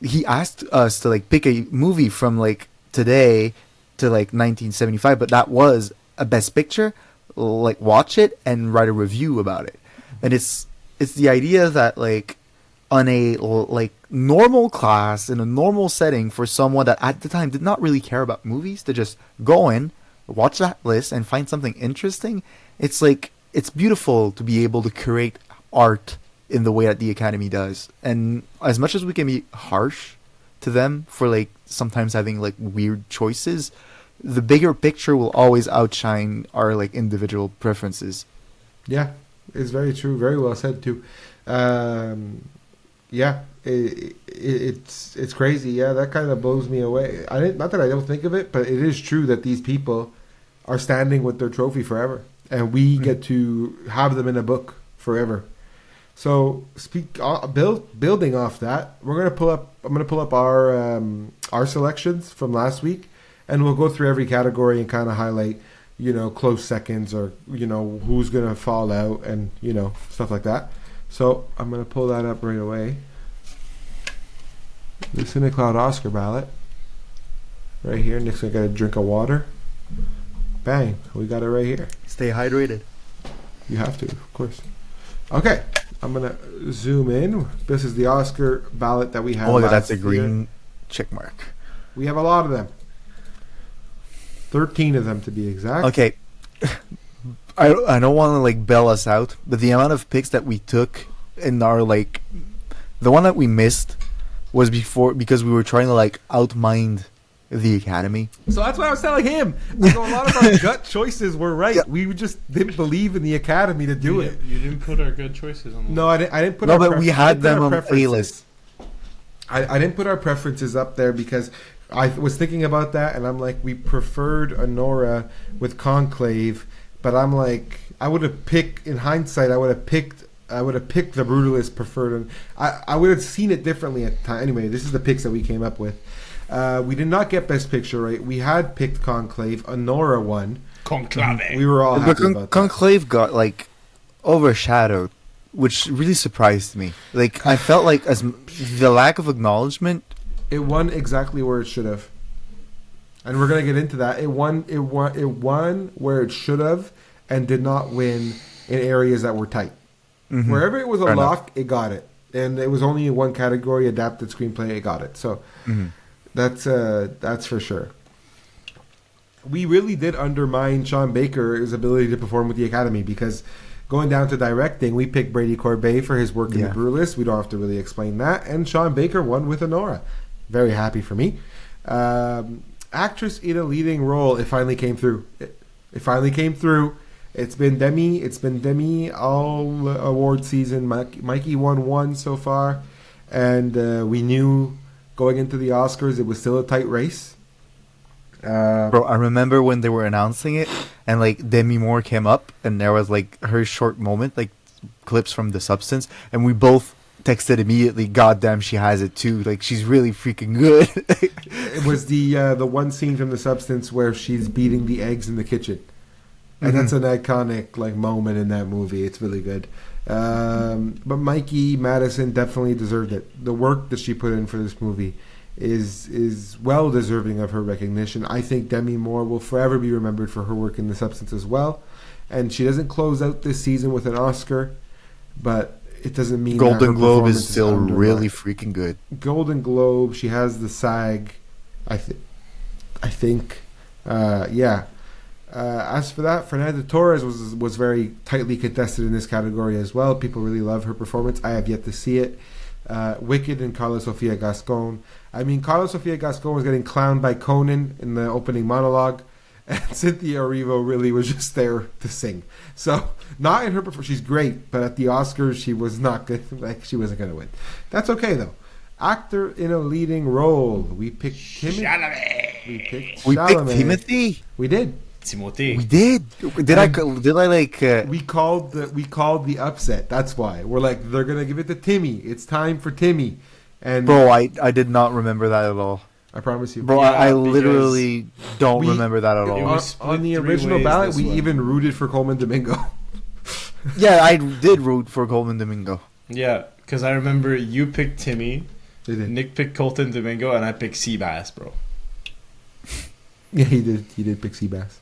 S3: he asked us to like pick a movie from like today to like 1975, but that was a Best Picture. Like, watch it and write a review about it. And it's the idea that like on a like normal class in a normal setting for someone that at the time did not really care about movies to just go in, watch that list and find something interesting. It's like it's beautiful to be able to create art in the way that the Academy does. And as much as we can be harsh to them for like sometimes having like weird choices, the bigger picture will always outshine our like individual preferences.
S1: Yeah, it's very true. Very well said too. Yeah, it's crazy. Yeah, that kind of blows me away. Not that I don't think of it, but it is true that these people are standing with their trophy forever, and we get to have them in a book forever. So building off that, I'm gonna pull up our selections from last week, and we'll go through every category and kind of highlight, close seconds or who's gonna fall out and stuff like that. So I'm going to pull that up right away. The CineClwd Oscar ballot. Right here. Nick's going to get a drink of water. Bang. We got it right here.
S3: Stay hydrated.
S1: You have to, of course. Okay. I'm going to zoom in. This is the Oscar ballot that we had.
S3: Oh, that's a green check mark.
S1: We have a lot of them. 13 of them to be exact.
S3: Okay. I don't want to like bail us out, but the amount of picks that we took in our like, the one that we missed was because we were trying to like outmind the Academy.
S1: So that's what I was telling him. So a lot of our gut choices were right. Yeah. We just didn't believe in the Academy to do it.
S2: You didn't put our good choices on the list.
S1: No, I didn't put.
S3: No, but we had them on a list.
S1: I didn't put our preferences up there because I was thinking about that, and I'm like, we preferred Honora with Conclave. But I'm like, I would have picked, in hindsight, I would have picked the Brutalist preferred. And I would have seen it differently at the time. Anyway, this is the picks that we came up with. We did not get Best Picture right. We had picked Conclave. Honora won.
S2: Conclave.
S1: We were all happy about that.
S3: Conclave got like overshadowed, which really surprised me. Like I felt like as the lack of acknowledgement.
S1: It won exactly where it should have. And we're gonna get into that. It won where it should have, and did not win in areas that were tight. Mm-hmm. Wherever it was a lock, it got it, and it was only in one category, adapted screenplay. It got it. So that's for sure. We really did undermine Sean Baker's ability to perform with the Academy because going down to directing, we picked Brady Corbet for his work in The Brutalist. We don't have to really explain that, and Sean Baker won with Honora. Very happy for me. Actress in a leading role, it finally came through. It finally came through. It's been Demi all award season. Mikey won one so far, and we knew going into the Oscars it was still a tight race.
S3: Bro, I remember when they were announcing it, and like Demi Moore came up, and there was like her short moment, like clips from The Substance, and we both texted immediately, God damn, she has it too. Like, she's really freaking good.
S1: It was the one scene from The Substance where she's beating the eggs in the kitchen. And that's an iconic like moment in that movie. It's really good. But Mikey Madison definitely deserved it. The work that she put in for this movie is well deserving of her recognition. I think Demi Moore will forever be remembered for her work in The Substance as well. And she doesn't close out this season with an Oscar, but it doesn't mean
S3: Golden Globe is still really freaking good.
S1: Golden Globe, she has the SAG, I think. As for that, Fernanda Torres was very tightly contested in this category as well. People really love her performance. I have yet to see it. Wicked and Carla Sofia Gascon. I mean, Carla Sofia Gascon was getting clowned by Conan in the opening monologue, and Cynthia Erivo really was just there to sing. So, not in her performance. She's great, but at the Oscars, she was not good. Like, she wasn't going to win. That's okay, though. Actor in a leading role. We picked Chalamet.
S3: We picked
S1: Chalamet.
S3: Timothy.
S1: We did.
S2: Timothy.
S3: We did. Did I like?
S1: We called the upset. That's why we're like, they're gonna give it to Timmy. It's time for Timmy. And
S3: Bro, I did not remember that at all.
S1: I promise you,
S3: Bro,
S2: Yeah,
S3: I literally don't remember that at
S2: It
S3: all.
S2: was
S1: on the
S2: split
S1: original
S2: three ways,
S1: ballot,
S2: this
S1: we
S2: one.
S1: even rooted for Coleman Domingo.
S3: Yeah, I did root for Coleman Domingo.
S2: Yeah, because I remember you picked Timmy,
S1: They did.
S2: Nick picked Colton Domingo, and I picked Seabass, bro.
S1: Yeah, he did. He did pick Seabass.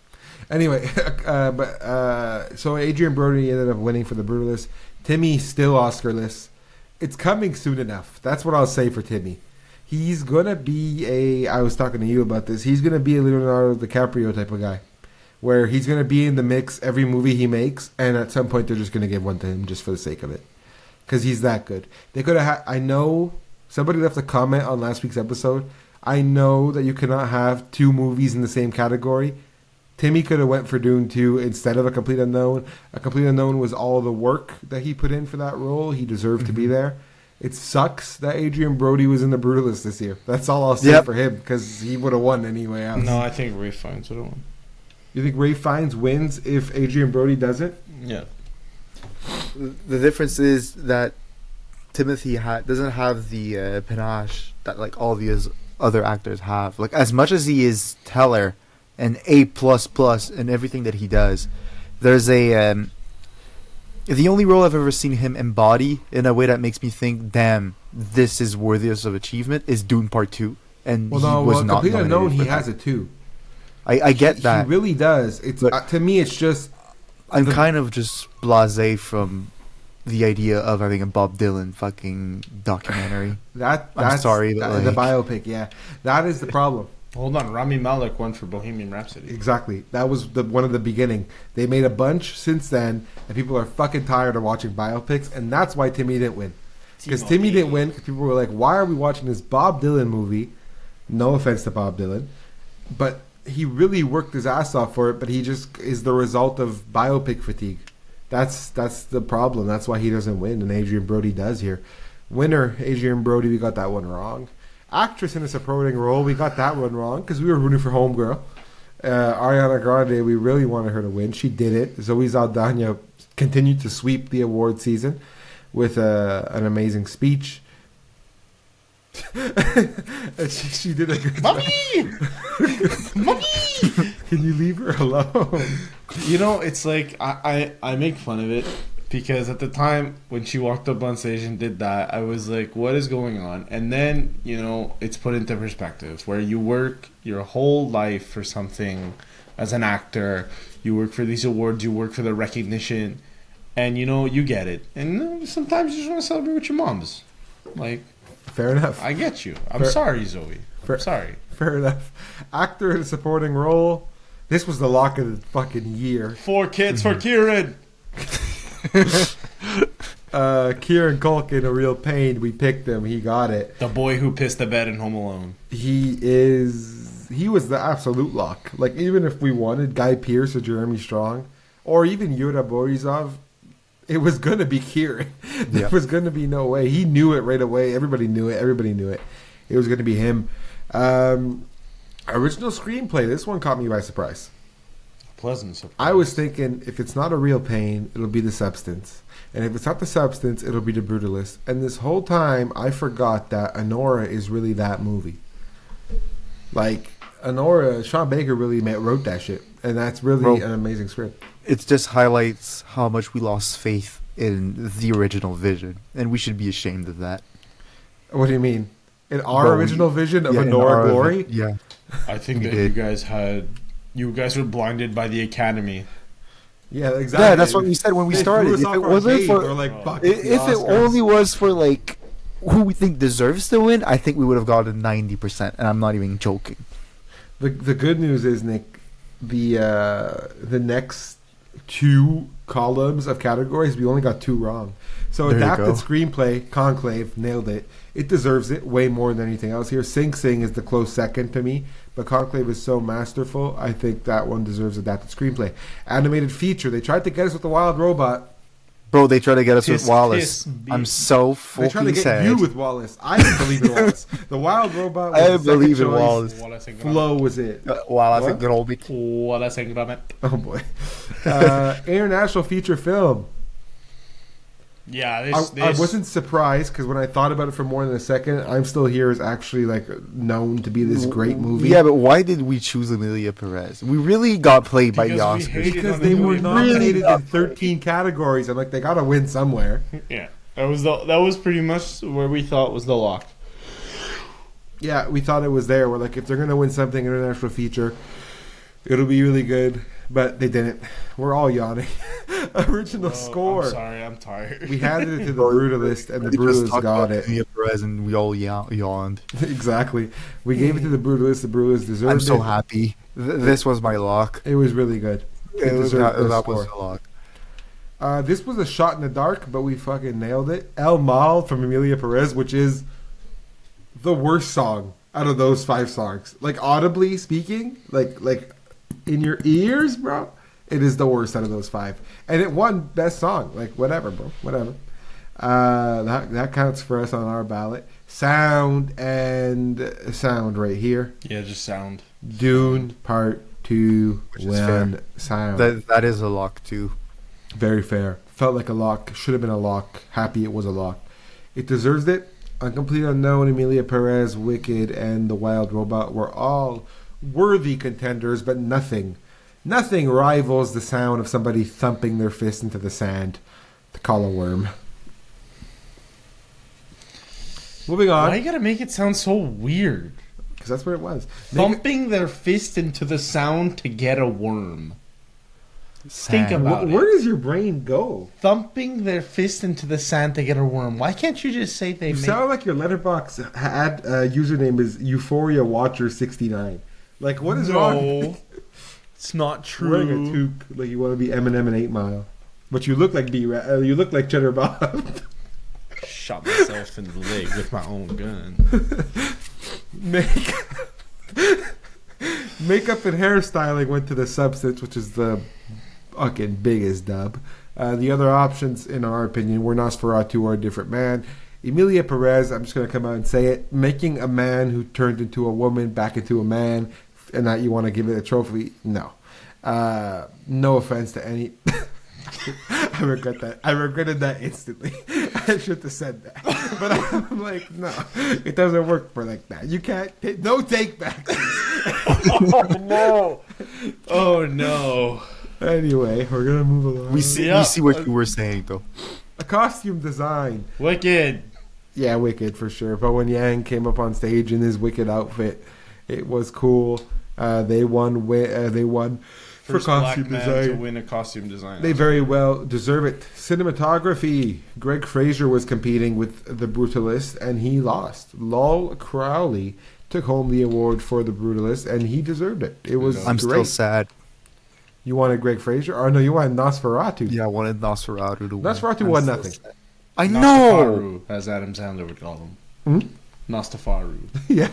S1: Anyway, so Adrian Brody ended up winning for The Brutalist. Timmy still Oscarless. It's coming soon enough. That's what I'll say for Timmy. He's gonna be I was talking to you about this. He's gonna be a Leonardo DiCaprio type of guy, where he's gonna be in the mix every movie he makes, and at some point they're just gonna give one to him just for the sake of it, because he's that good. They could have. I know somebody left a comment on last week's episode. I know that you cannot have two movies in the same category. Timmy could have went for Dune 2 instead of A Complete Unknown. A Complete Unknown was all the work that he put in for that role. He deserved to be there. It sucks that Adrian Brody was in The Brutalist this year. That's all I'll say for him, because he would have won anyway else.
S2: No, I think Ray Fiennes would have won.
S1: You think Ray Fiennes wins if Adrian Brody doesn't?
S2: Yeah.
S3: The difference is that Timothy doesn't have the panache that like all these other actors have. Like, as much as he is stellar and A++ in everything that he does, there's the only role I've ever seen him embody in a way that makes me think, damn, this is worthy of achievement, is Dune Part 2. And he was not
S1: Complete Unknown,
S3: nominated for
S1: he
S3: that.
S1: has it too.
S3: I get that.
S1: He really does. It's
S3: But-
S1: to me, it's just
S3: I'm kind of just blasé from the idea of having a Bob Dylan fucking documentary.
S1: that.
S3: I'm
S1: That's
S3: sorry, but
S1: the
S3: like-
S1: biopic. Yeah, that is the problem.
S2: Hold on, Rami Malek won for Bohemian Rhapsody.
S1: Exactly. That was one of the beginning. They made a bunch since then, and people are fucking tired of watching biopics, and that's why Timmy didn't win. Because Timmy didn't win, because people were like, why are we watching this Bob Dylan movie? No offense to Bob Dylan. But he really worked his ass off for it, but he just is the result of biopic fatigue. That's the problem. That's why he doesn't win, and Adrian Brody does here. Winner, Adrian Brody, we got that one wrong. Actress in a supporting role, we got that one wrong because we were rooting for Homegirl. Ariana Grande, we really wanted her to win. She did it. Zoe Saldana continued to sweep the award season with an amazing speech. And she did a good job.
S2: Mommy!
S1: Can you leave her alone?
S2: You know, it's like, I make fun of it because at the time when she walked up on stage and did that, I was like, what is going on? And then, you know, it's put into perspective where you work your whole life for something as an actor, you work for these awards, you work for the recognition, and, you know, you get it. And sometimes you just want to celebrate with your moms. Like,
S1: Fair enough.
S2: I get you. I'm
S1: Fair-
S2: sorry, Zoe. I'm sorry.
S1: Fair enough. Actor in a supporting role. This was the lock of the fucking year.
S2: 4 kids for Kieran.
S1: Kieran Culkin, A Real Pain. We picked him. He got it.
S2: The boy who pissed the bed in Home Alone.
S1: He was the absolute lock. Like, even if we wanted Guy Pearce or Jeremy Strong, or even Yura Borisov, it was going to be Kieran. There was going to be no way. He knew it right away. Everybody knew it. It was going to be him. Original screenplay. This one caught me by surprise.
S2: Pleasant surprise.
S1: I was thinking, if it's not A Real Pain, it'll be The Substance. And if it's not The Substance, it'll be The Brutalist. And this whole time, I forgot that Anora is really that movie. Like, Anora, Sean Baker really wrote that shit. And that's really an amazing script.
S3: It just highlights how much we lost faith in the original vision, and we should be ashamed of that.
S1: What do you mean? In our
S3: Bro,
S1: original vision of
S3: in
S1: Anora
S3: our
S1: Glory?
S3: yeah.
S2: I think
S3: We
S2: that
S3: did.
S2: you guys were blinded by the Academy.
S1: Yeah, exactly.
S3: Yeah, that's what we said when we
S1: They
S3: started.
S1: threw us
S3: If
S1: off
S3: it
S1: our
S3: wasn't
S1: game.
S3: for-
S1: They're like, "Fuck
S3: If
S1: the
S3: it
S1: Oscars."
S3: only was for like who we think deserves to win, I think we would have gotten 90%, and I'm not even joking.
S1: The good news is, Nick, the next two columns of categories. We only got 2 wrong. So
S3: There you
S1: adapted
S3: go.
S1: screenplay, Conclave, nailed it. It deserves it way more than anything else here. Sing Sing is the close second to me, but Conclave is so masterful. I think that one deserves adapted screenplay. Animated feature. They tried to get us with the Wild Robot.
S3: Bro, they try to get us
S2: Kiss,
S3: with Wallace.
S2: kiss, beat.
S3: I'm so
S1: They tried to
S3: fucking
S1: get
S3: sad.
S1: you with Wallace. I didn't believe in Wallace. The Wild Robot was
S3: I
S1: the
S3: believe
S1: second
S3: in
S1: choice.
S3: Wallace.
S1: Flo was it.
S3: Wallace
S1: What?
S3: and Grobik.
S1: Oh boy. International feature film.
S2: Yeah,
S1: I wasn't surprised because when I thought about it for more than a second, I'm Still Here is actually like known to be this great movie.
S3: Yeah, but why did we choose Amelia Perez? We really got played by the
S2: Because we
S3: Oscars.
S2: hated
S1: because
S2: on
S1: they
S2: the
S1: were
S2: movie.
S1: nominated in 13 categories. I'm like, they gotta win somewhere.
S2: Yeah, that was pretty much where we thought was the lock.
S1: Yeah, we thought it was there. We're like, if they're gonna win something international feature, it'll be really good. But they didn't. We're all yawning. Original score.
S2: I'm sorry, I'm tired.
S1: We handed it to the Brutalist, and the
S3: We just
S1: Brutalist
S3: talked
S1: got
S3: about
S1: it.
S3: Amelia Perez and we all yawned.
S1: Exactly. We gave it to the Brutalist. The Brutalist deserved
S3: I'm so
S1: it.
S3: happy. This was my lock.
S1: It was really good. It deserved the
S3: That was
S1: score.
S3: the lock.
S1: This was a shot in the dark, but we fucking nailed it. El Mal from Amelia Perez, which is the worst song out of those 5 songs. Like audibly speaking, like in your ears, bro. It is the worst out of those 5, and it won best song. Like whatever, bro, whatever. That counts for us on our ballot. Sound right here.
S2: Yeah, just sound.
S1: Dune Part 2
S3: Which is
S1: when sound.
S3: That is a lock too.
S1: Very fair. Felt like a lock. Should have been a lock. Happy it was a lock. It deserves it. Complete Unknown, Amelia Perez, Wicked, and The Wild Robot were all worthy contenders, but nothing rivals the sound of somebody thumping their fist into the sand to call a worm. Moving
S2: Why
S1: on,
S2: you gotta make it sound so weird?
S1: because that's what it was.
S2: Thumping their fist into the sound to get a worm. Think about
S1: Where
S2: it.
S1: does your brain go?
S2: Thumping their fist into the sand to get a worm. Why can't you just say they
S1: You
S2: made...
S1: sound like your letterbox had username is Euphoria Watcher 69. Like, what is wrong?
S2: No, it's not
S1: Wearing a
S2: true.
S1: toque, like you want to be Eminem in 8 Mile, but you look like you look like Cheddar Bob.
S2: Shot myself in the leg with my own gun.
S1: Makeup and hairstyling went to the Substance, which is the fucking biggest dub. The other options, in our opinion, were Nosferatu or A Different Man. Emilia Perez, I'm just going to come out and say it, making a man who turned into a woman back into a man, and that you want to give it a trophy, no. No offense to any... I regret that. I regretted that instantly. I should have said that. But I'm like, no, it doesn't work for like that. You can't... no take back.
S3: No.
S2: Oh no.
S1: Anyway, we're going to move along.
S3: We see what you were saying though.
S1: A costume design.
S2: Wicked.
S1: Yeah, Wicked for sure. Bowen Yang came up on stage in his Wicked outfit. It was cool. They won. They won for
S2: First black
S1: costume
S2: man to
S1: design.
S2: win a costume design.
S1: They very well deserve it. Cinematography. Greg Fraser was competing with The Brutalist, and he lost. Lol Crowley took home the award for The Brutalist, and he deserved it. It was
S3: I'm
S1: great.
S3: still sad.
S1: You wanted Greg Fraser? Or no, you wanted Nosferatu.
S3: Yeah, I wanted Nosferatu to win.
S1: Nosferatu
S3: I'm
S1: won
S3: still
S1: nothing.
S3: sad. I know.
S2: Nostafaru, as Adam Sandler would call him.
S1: Hmm?
S2: Nostafaru.
S1: Yeah,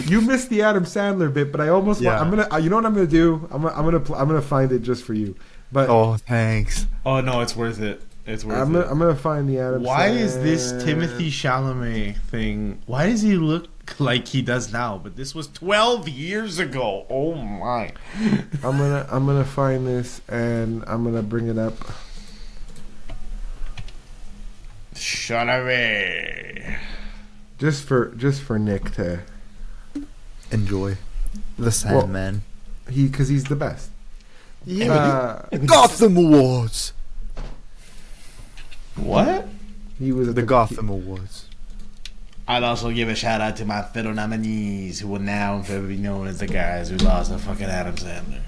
S1: you missed the Adam Sandler bit, but I almost.
S3: Yeah.
S1: I'm gonna. You know what I'm gonna do? I'm gonna find it just for you. But
S3: Oh, thanks.
S2: Oh no, it's worth it. It's worth
S1: I'm
S2: it.
S1: gonna find the Adam.
S2: Why
S1: Sandler.
S2: is this Timothy Chalamet thing? Why does he look like he does now? But this was 12 years ago. Oh my!
S1: I'm gonna find this and I'm gonna bring it up.
S2: Chalamet.
S1: Just for Nick to
S3: Enjoy the Sandman.
S1: because he's the best.
S3: Gotham Awards.
S2: What?
S1: He was at
S3: The Gotham Awards.
S2: I'd also give a shout out to my fellow nominees who will now forever be known as the guys who lost to fucking Adam Sandler.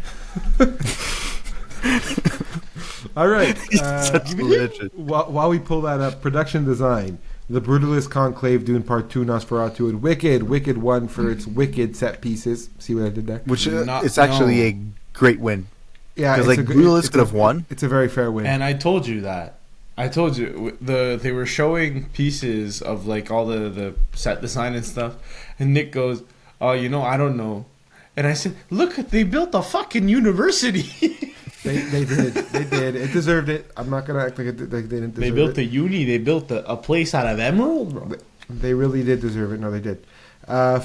S1: All right.
S3: Such a legend.
S1: While we pull that up, production design. The Brutalist, Conclave, Dune Part 2, Nosferatu, and Wicked. Wicked won for its wicked set pieces. See what I did there?
S3: Which
S2: Not-
S3: it's actually
S2: no.
S3: a great win.
S1: Yeah,
S3: Because
S1: it's
S3: like
S1: a good-
S3: Brutalist
S1: it's
S3: could
S1: a-
S3: have won.
S1: It's a very fair win.
S2: And I told you that. I told you they were showing pieces of like all the set design and stuff, and Nick goes, "Oh, I don't know," and I said, "Look, they built a fucking university."
S1: They did. It deserved it. I'm not gonna act like they didn't deserve
S2: They built
S1: it.
S2: a uni. They built a place out of emerald, bro.
S1: They really did deserve it. No, they did.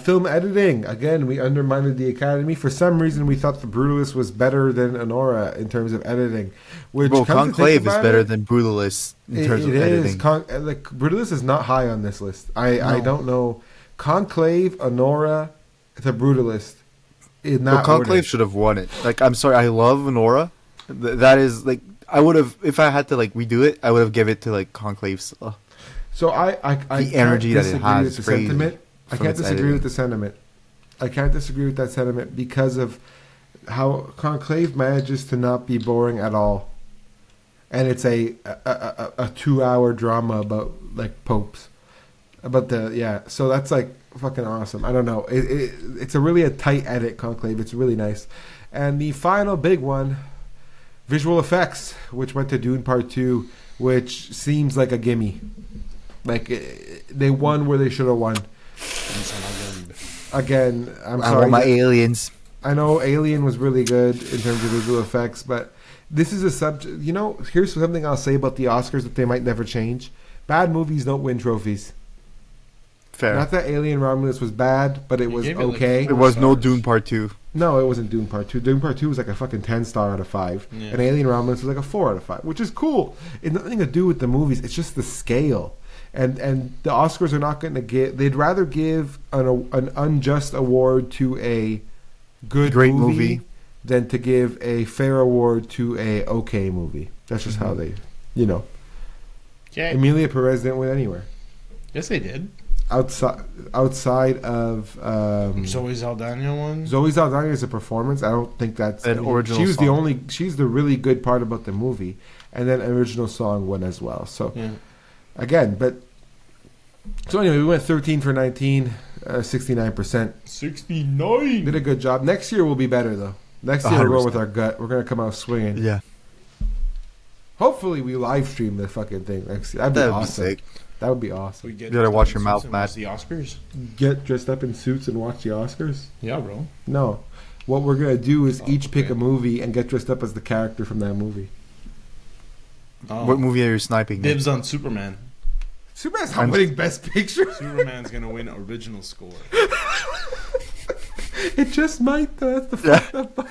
S1: Film editing. Again, we undermined the Academy. For some reason, we thought The Brutalist was better than Honora in terms of editing. Which,
S3: Well,
S1: come to think
S3: Conclave is
S1: about
S3: better
S1: it,
S3: than Brutalist in terms
S1: it
S3: of
S1: is.
S3: editing.
S1: Like Brutalist is not high on this list. I
S3: No.
S1: don't know. Conclave, Honora, The Brutalist is not.
S3: But Conclave
S1: ordered.
S3: should have won it. Like, I'm sorry, I love Honora. That is like, I would have, if I had to like redo it, I would have given it to like Conclave.
S1: So I
S3: The energy that it
S1: disagree
S3: has
S1: with the
S3: is crazy
S1: sentiment. I
S3: from
S1: can't
S3: its
S1: disagree
S3: editing.
S1: with the sentiment. I can't disagree with that sentiment because of how Conclave manages to not be boring at all, and it's a 2-hour drama about like popes, about So that's like fucking awesome. I don't know. It's a tight edit. Conclave. It's really nice, and the final big one, visual effects, which went to Dune Part 2, which seems like a gimme. Like they won where they should have won. Again, I'm
S3: I
S1: sorry.
S3: want my aliens.
S1: I know Alien was really good in terms of visual effects, but this is a subject. Here's something I'll say about the Oscars that they might never change. Bad movies don't win trophies.
S3: Fair.
S1: Not that Alien Romulus was bad, but it was
S2: gave it, like,
S1: okay.
S3: It was no
S2: stars.
S3: Dune Part 2.
S1: No, it wasn't Dune Part 2. Dune Part 2 was like a fucking 10-star out of 5.
S2: Yeah.
S1: And Alien Romulus was like a 4 out of 5, which is cool. It's nothing to do with the movies. It's just the scale. And the Oscars are not going to get... They'd rather give an unjust award to a good
S3: Great movie.
S1: than to give a fair award to a okay movie. That's just how they...
S2: Okay.
S1: Emilia Perez didn't win anywhere.
S2: Yes, they did.
S1: Outside of...
S2: Zoe Saldana won.
S1: Zoe Saldana is a performance. I don't think that's
S3: An original
S1: She was the
S3: song.
S1: only. She's the really good part about the movie, and then original song won as well. So
S2: Yeah.
S1: again, so anyway, we went 13 for 19, 69%.
S2: 69.
S1: Did a good job. Next year will be better though. Next year we're going
S3: 100%.
S1: with our gut. We're gonna come out swinging.
S3: Yeah.
S1: Hopefully we live stream the fucking thing next year. That'd be
S3: That'd be
S1: awesome.
S3: sick.
S1: That would be awesome.
S2: We get
S3: You gotta watch your
S2: suits
S3: mouth,
S2: and
S3: Matt.
S2: watch the Oscars.
S1: Get dressed up in suits and watch the Oscars.
S2: Yeah, bro.
S1: No, what we're gonna do is
S2: Oh,
S1: each pick
S2: okay.
S1: a movie and get dressed up as the character from that movie.
S2: Oh.
S3: What movie are you sniping?
S2: Dibs on Superman.
S1: Superman's not winning Best Picture.
S2: Superman's gonna win original score.
S1: It just might though. That's the
S3: Yeah.
S1: fucked up part.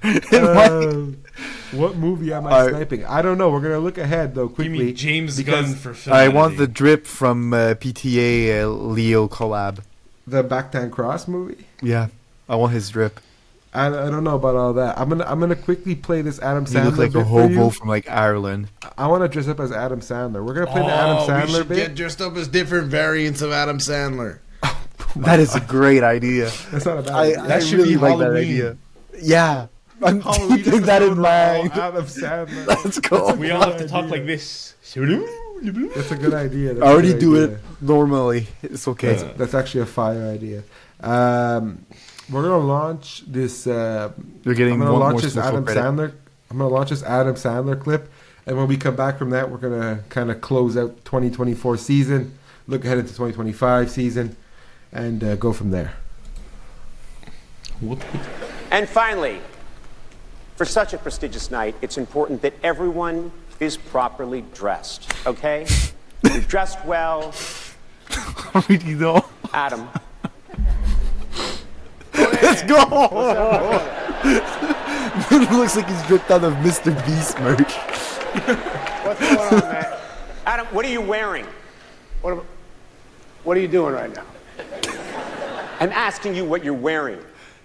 S3: It might.
S1: What movie am I
S3: Alright.
S1: sniping? I don't know. We're gonna look ahead though
S2: Give
S1: quickly.
S2: me James
S1: because
S2: Gunn for film.
S3: I want the
S2: editing.
S3: drip from PTA Leo collab.
S1: the Backtown Cross movie.
S3: Yeah. I want his drip.
S1: I don't know about all that. I'm gonna quickly play this Adam
S3: He looks
S1: Sandler
S3: like
S1: bit
S3: a
S1: for
S3: hobo
S1: you.
S3: from like Ireland.
S1: I want to dress up as Adam Sandler. We're gonna play the Adam
S2: we
S1: Sandler
S2: should
S1: bit.
S2: get dressed up as different variants of Adam Sandler.
S3: That is a great idea.
S1: That's not a bad.
S3: I,
S1: idea.
S3: I
S2: should
S3: really
S2: be
S3: like that
S2: Halloween.
S3: idea. Yeah. I'm
S1: Halloween
S3: keeping that in
S1: episode,
S3: mind.
S1: Adam Sandler.
S3: Let's go.
S2: We all have to talk like this.
S1: That's a good idea. That's
S3: I
S1: a
S3: already
S1: good
S3: do
S1: idea.
S3: it normally. It's okay.
S1: That's actually a fire idea. We're gonna launch this.
S3: You're getting
S1: I'm gonna
S3: one
S1: launch
S3: more
S1: this
S3: social
S1: Adam
S3: credit.
S1: Sandler. I'm gonna launch this Adam Sandler clip, and when we come back from that, we're gonna kind of close out 2024 season, look ahead into 2025 season, and go from there.
S5: And finally, for such a prestigious night, it's important that everyone is properly dressed, okay? You've dressed well.
S3: Already know.
S5: Adam,
S3: Let's go. It looks like he's dripped out of Mr. Beast merch.
S5: what's going on, man? Adam, what are you wearing?
S7: What are you doing right now?
S5: I'm asking you what you're wearing.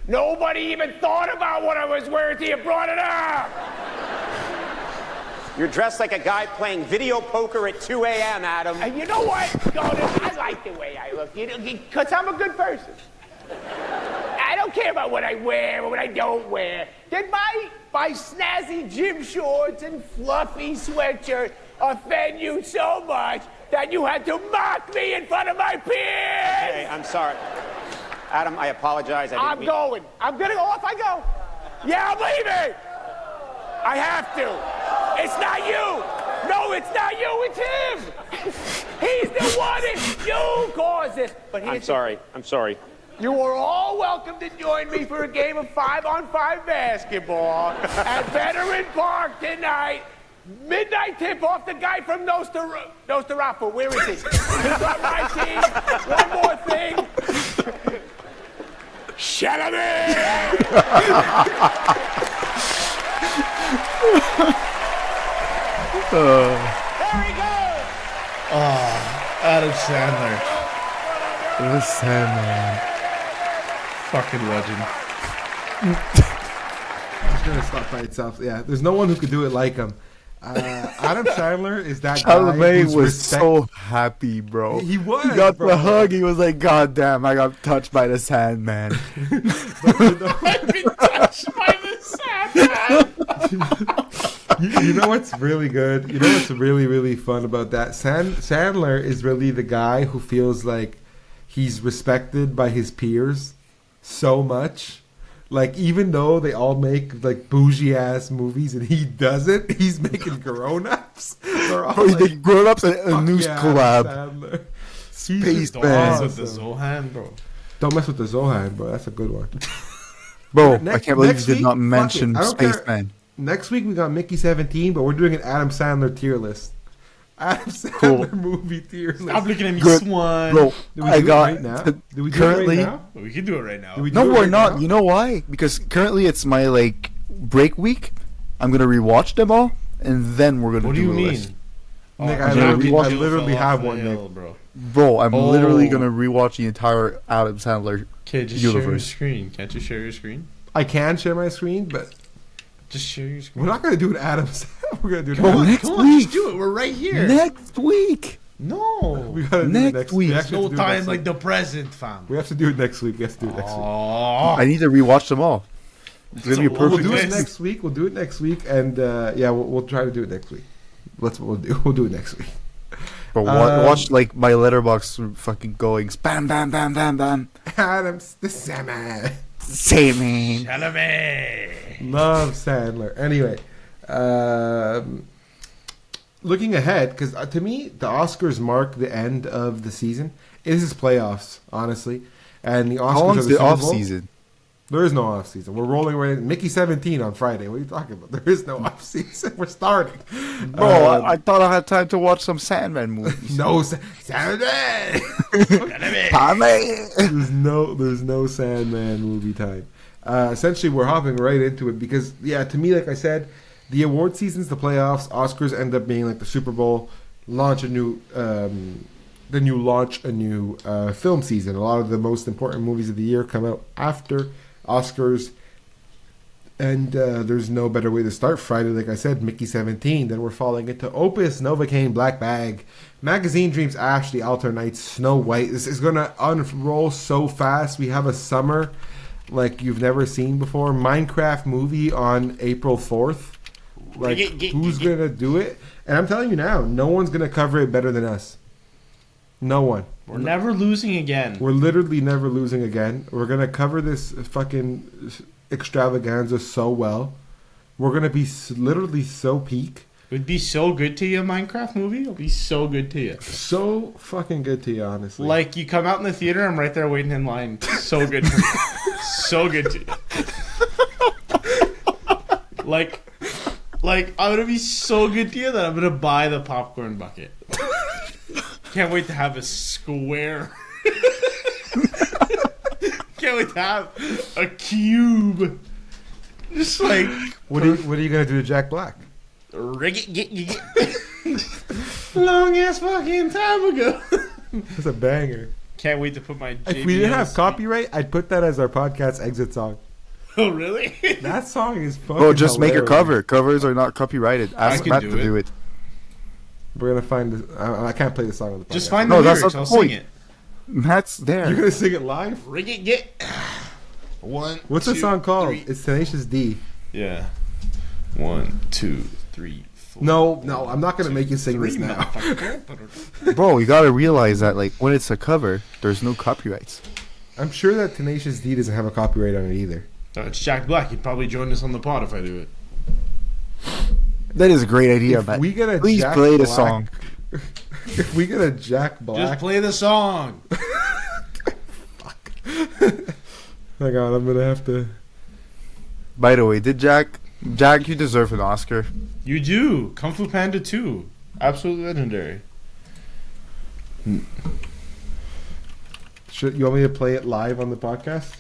S7: Nobody even thought about what I was wearing till you brought it up.
S5: You're dressed like a guy playing video poker at 2 a.m., Adam.
S7: And you know what, Gordon? I like the way I look, because I'm a good person. I don't care about what I wear or what I don't wear. Did my snazzy gym shorts and fluffy sweatshirt offend you so much that you had to mock me in front of my peers?
S5: Hey, I'm sorry. Adam, I apologize.
S7: I'm going. I'm gonna go off. I go. Yeah, I'm leaving. I have to. It's not you. No, it's not you. It's him. He's the one. It's you caused this. But
S5: I'm sorry. I'm sorry.
S7: You are all welcome to join me for a game of 5-on-5 basketball at Veteran Park tonight. Midnight tip-off. The guy from Nostarapo. Where is he? He's on my team. One more thing. Chalamet! There he goes!
S2: Adam Sandler.
S3: The Sandman.
S2: Fucking legend.
S1: It's gonna stop by itself. Yeah, there's no one who could do it like him. Adam Sandler is that guy
S3: Chalamet
S1: who's
S3: was so happy, bro.
S1: He was,
S3: He got
S1: bro.
S3: the hug. He was like, "God damn, I got touched by the Sandman."
S2: I've been touched by the Sandman.
S1: You know what's really good? You know what's really, really fun about that? Sandler is really the guy who feels like he's respected by his peers so much. Like, even though they all make, like, bougie-ass movies and he doesn't, he's making grown-ups. They're all
S3: Bro, he's
S1: like,
S3: making grown-ups and a
S1: fuck
S3: news
S1: yeah,
S3: collab.
S1: Sandler.
S3: Space
S2: Don't
S3: Man.
S2: mess with the Zohan, bro.
S1: Don't mess with the Zohan, bro. That's a good one.
S3: Bro, I
S1: Next-
S3: can't believe
S1: next
S3: you did
S1: week,
S3: not
S1: fuck
S3: mention
S1: it. I don't care.
S3: Spaceman.
S1: Next week we got Mickey 17, but we're doing an Adam Sandler tier list. Adam Sandler movie tier list.
S2: Stop looking at me,
S3: Good.
S2: Swan.
S3: Bro,
S1: Do we
S3: I
S1: do it
S3: got
S1: right now?
S3: the-
S1: Do we do
S3: currently.
S1: it right now?
S2: We can do it right now.
S1: Do we
S3: No,
S1: do it
S3: we're
S1: right
S3: not.
S1: now?
S3: You know why? Because currently it's my like break week. I'm gonna rewatch them all, and then we're gonna
S2: What do
S3: do
S2: you
S3: a
S2: mean?
S3: list.
S1: Nick,
S2: Oh,
S1: I
S3: gonna
S1: literally,
S3: rewatch-
S1: I literally
S2: fell off
S1: have
S2: the
S1: one,
S2: hill,
S1: Nick.
S2: bro.
S3: Bro, I'm literally
S2: Oh.
S3: gonna rewatch the entire Adam Sandler
S2: Okay, just share your
S3: universe.
S2: screen. Can't you share your screen?
S1: I can share my screen, but
S2: Just share your screen.
S1: we're not going to do it Adam Sandler. We're going to do it
S3: Bro, next
S2: Come on,
S3: week.
S2: just do it. We're right here.
S3: Next week.
S2: No.
S1: We gotta do it
S3: next
S1: next
S3: week.
S1: We actually
S2: No
S1: have to do it
S2: time
S1: next
S2: like
S1: week.
S2: the present, fam.
S1: We have to do it next week. We have to do it next week.
S2: Oh.
S3: I need to rewatch them all. It's gonna be a
S2: So
S1: We'll
S3: perfect.
S1: do it
S2: Yes.
S1: next week. We'll do it next week, and yeah, we'll try to do it next week. We'll do it next week.
S3: Bro, watch like my letterbox fucking going spam, bam, bam, bam, bam.
S1: Adam's the Sandman.
S3: Same.
S2: Chalamet.
S1: Love Sandler. Anyway, looking ahead, because to me, the Oscars mark the end of the season. It is playoffs, honestly. And the Oscars
S3: How
S1: are
S3: long's
S1: the
S3: the
S1: Super
S3: off
S1: Bowl.
S3: season?
S1: There is no off season. We're rolling right in. Mickey 17 on Friday. What are you talking about? There is no off season. We're starting.
S3: Bro, I thought I had time to watch some Sandman movies.
S1: No Saturday.
S3: Tommy.
S1: There's no Sandman movie time. Essentially, we're hopping right into it because, yeah, to me, like I said, the award seasons, the playoffs, Oscars end up being like the Super Bowl. Launch a new, then you launch a new film season. A lot of the most important movies of the year come out after Oscars, and there's no better way to start Friday. Like I said, Mickey 17. Then we're falling into Opus, Novocaine, Black Bag, Magazine Dreams, Ashley, Alter Nights, Snow White. This is gonna unroll so fast. We have a summer like you've never seen before. Minecraft movie on April 4th. Like, who's gonna do it? And I'm telling you now, no one's gonna cover it better than us. No one.
S2: We're never losing again.
S1: We're literally never losing again. We're gonna cover this fucking extravaganza so well. We're gonna be literally so peak,
S2: It would be so good to you, Minecraft movie. It'll be so good to you.
S1: so fucking good to you, honestly.
S2: Like, you come out in the theater, I'm right there waiting in line. So good to you. So good to you. Like, I'm gonna be so good to you that I'm gonna buy the popcorn bucket. Can't wait to have a square. Can't wait to have a cube. Just like
S1: what are you gonna do to Jack Black?
S2: rig it. Long ass fucking time ago.
S1: That's a banger.
S2: Can't wait to put my.
S1: If we didn't
S2: JBL
S1: have copyright, I'd put that as our podcast exit song.
S2: Oh really?
S1: That song is fucking.
S3: Bro, just make a
S1: hilarious.
S3: cover. Covers are not copyrighted. Ask
S2: can
S3: Matt
S2: do
S3: to
S2: it.
S3: do it.
S1: We're gonna find this. I can't play the song on the podcast.
S2: Just find
S3: No,
S2: the
S3: that's
S2: lyrics.
S3: not
S2: I'll
S3: the
S2: sing
S3: point.
S2: it.
S3: Matt's there.
S1: You're gonna sing it live?
S2: Rig it, get. One.
S1: What's the
S2: two,
S1: song called?
S2: three.
S1: It's Tenacious D.
S2: Yeah. 1, 2, 3, 4.
S1: No, I'm not gonna make you sing this
S2: Three,
S1: now.
S2: motherfucker.
S3: Bro, you gotta realize that like when it's a cover, there's no copyrights.
S1: I'm sure that Tenacious D doesn't have a copyright on it either.
S2: No, it's Jack Black. He'd probably join us on the pod if I do it.
S3: That is a great idea,
S1: If
S3: but
S1: we get a
S3: please
S1: Jack
S3: play the
S1: Black-
S3: song.
S1: If we get a Jack Black,
S2: Just play the song.
S1: hang on, I'm gonna have to.
S3: By the way, Jack, you deserve an Oscar.
S2: You do. Kung Fu Panda 2. Absolutely legendary.
S1: You want me to play it live on the podcast?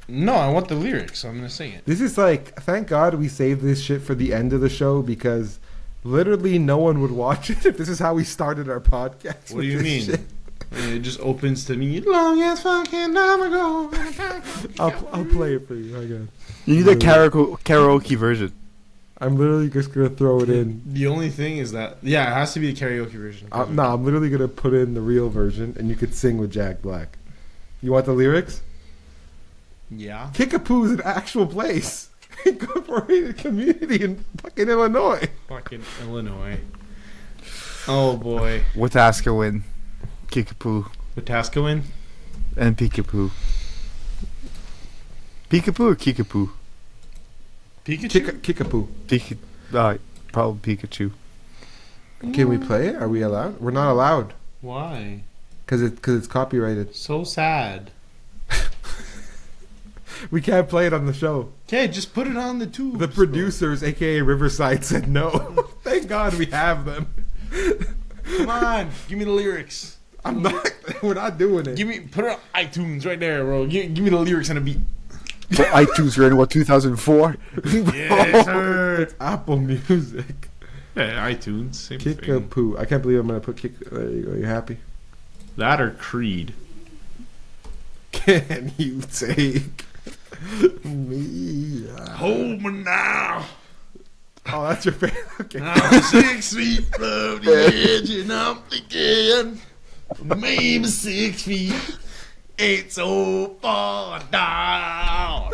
S2: No, I want the lyrics, so I'm going to sing it.
S1: This is like, thank God we saved this shit for the end of the show because literally no one would watch it if this is how we started our podcast.
S2: What do you
S1: with
S2: mean?
S1: this shit.
S2: It just opens to me. Long as fucking time ago.
S1: I'll play it for you. Hang on.
S3: You need a karaoke version.
S1: I'm literally just gonna throw it in.
S2: The only thing is that, yeah, it has to be the karaoke version.
S1: No, I'm literally gonna put in the real version, and you could sing with Jack Black. You want the lyrics?
S2: Yeah.
S1: Kickapoo is an actual place, incorporated community in fucking Illinois.
S2: Fucking Illinois. Oh boy.
S3: Wetaskiwin, Kickapoo,
S2: Wetaskiwin?
S3: and Peekapoo. Peekapoo or Kickapoo?
S2: Pikachu?
S1: Kickapoo.
S3: Probably Pikachu.
S1: Can we play it? Are we allowed? We're not allowed
S2: Why?
S1: because it's copyrighted.
S2: So sad.
S1: We can't play it on the show.
S2: Okay, just put it on the tube.
S1: The producers, aka Riverside, said no. Thank God we have them.
S2: Come on, give me the lyrics.
S1: I'm not. We're not doing it.
S2: Put it on iTunes right there, bro. Give me the lyrics and a beat.
S3: For iTunes, you're in what, 2004?
S2: Yes, sir.
S1: It's Apple Music.
S2: Yeah, iTunes, same thing.
S1: Kickapoo. I can't believe I'm gonna put kick. There you go. You happy?
S2: That or Creed.
S1: Can you take me?
S2: Hold me now.
S1: Oh, that's your favorite. Okay.
S2: I'm 6 feet from the edge and I'm thinking maybe 6 feet ain't so far down.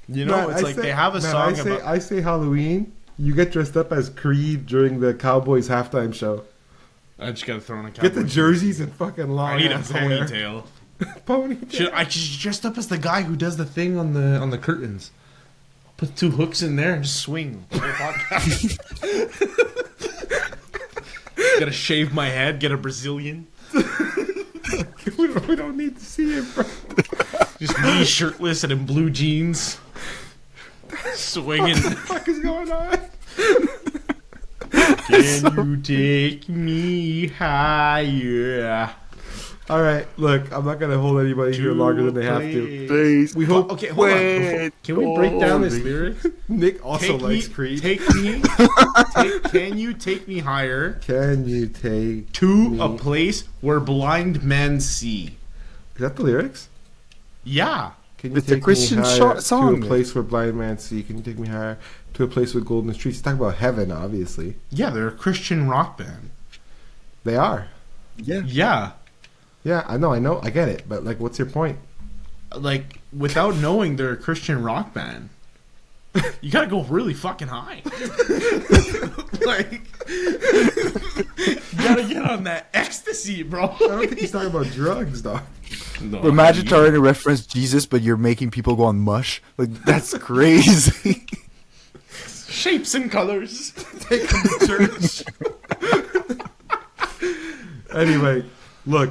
S2: You know,
S1: Man,
S2: it's like they have a song about...
S1: I say Halloween. You get dressed up as Creed during the Cowboys halftime show.
S2: I just gotta throw in a
S1: Get the
S2: Cowboys
S1: jerseys and fucking long
S2: I need a
S1: ass hair.
S2: ponytail.
S1: Ponytail.
S2: I just dressed up as the guy who does the thing on the curtains. Put 2 hooks in there and just swing. The whole podcast. Gotta shave my head, get a Brazilian.
S1: we don't need to see it, bro.
S2: Just me shirtless and in blue jeans. Swinging.
S1: What the fuck is going on?
S2: Can you take me higher?
S1: All right, look, I'm not gonna hold anybody here longer than they have to.
S3: Please.
S1: We hope.
S2: Okay, hold on. Can we break down this lyric?
S1: Nick also
S2: Take
S1: likes
S2: me,
S1: Creed.
S2: Can you take me higher
S1: Can you take
S2: to
S1: me?
S2: a place where blind men see?
S1: Is that the lyrics?
S2: Yeah.
S1: Can you
S3: It's a
S1: take
S3: Christian
S1: me higher
S3: song.
S1: to a place where blind men see? Can you take me higher to a place with golden streets? He's talking about heaven, obviously.
S2: Yeah, they're a Christian rock band.
S1: They are.
S3: Yeah.
S2: Yeah.
S1: Yeah, I know, I get it. But like, what's your point?
S2: Like, without knowing they're a Christian rock band, you gotta go really fucking high. Like, you gotta get on that ecstasy, bro.
S1: I don't think he's talking about drugs, dog.
S2: No,
S3: Imagine trying to reference Jesus, but you're making people go on mush. Like, that's crazy.
S2: Shapes and colors.
S1: Take him to church. Anyway, look.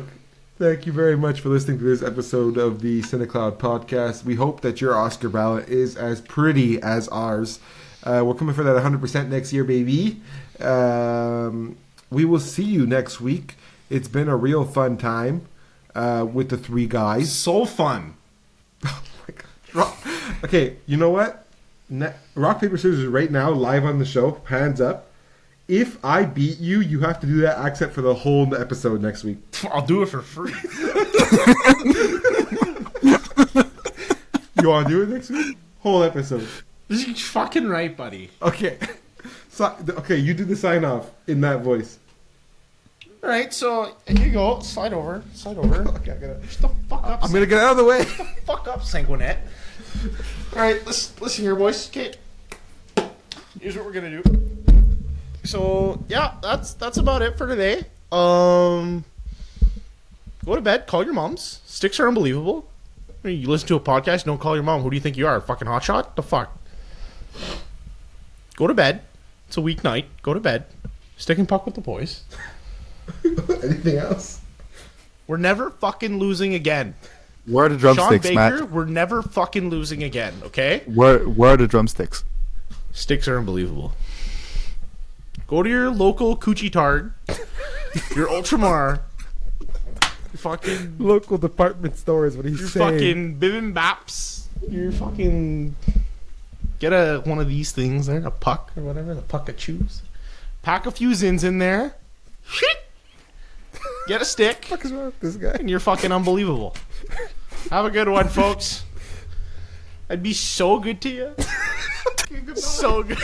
S1: Thank you very much for listening to this episode of the CineClwd podcast. We hope that your Oscar ballot is as pretty as ours. We're coming for that 100% next year, baby. We will see you next week. It's been a real fun time with the 3 guys.
S2: So fun.
S1: Oh my God. Okay, you know what? Rock, paper, scissors right now, live on the show. Hands up. If I beat you, you have to do that accent for the whole episode next week.
S2: I'll do it for free.
S1: You want to do it next week? Whole episode.
S2: This is fucking right, buddy.
S1: Okay. Okay, you do the sign off in that voice.
S2: All right, so here you go. Slide over.
S1: Okay,
S2: Shut the fuck up.
S1: I'm gonna get out of the way.
S2: Fuck up, Sanguinet. All right, listen here, boys. Okay, here's what we're gonna do. So yeah, that's about it for today. Go to bed. Call your moms. Sticks are unbelievable.
S8: You listen to a podcast, don't call your mom. Who do you think you are? Fucking hotshot? The fuck? Go to bed. It's a weeknight. Go to bed. Stick and puck with the boys.
S1: Anything else?
S8: We're never fucking losing again.
S3: Where are the
S8: Sean
S3: drumsticks,
S8: Baker,
S3: Matt?
S8: we're never fucking losing again, okay?
S3: Where are the drumsticks?
S8: Sticks are unbelievable. Go to your local Coochie Tard, your Ultramar, your fucking
S1: Local department store is what he's
S8: your
S1: saying.
S8: fucking Bibimbaps, your fucking get one of these things there, a puck or whatever, the puck of chews. Pack a few zins in there. Get a stick.
S1: What the fuck is wrong with this guy?
S8: And you're fucking unbelievable. Have a good one, folks. I'd be so good to you. So good.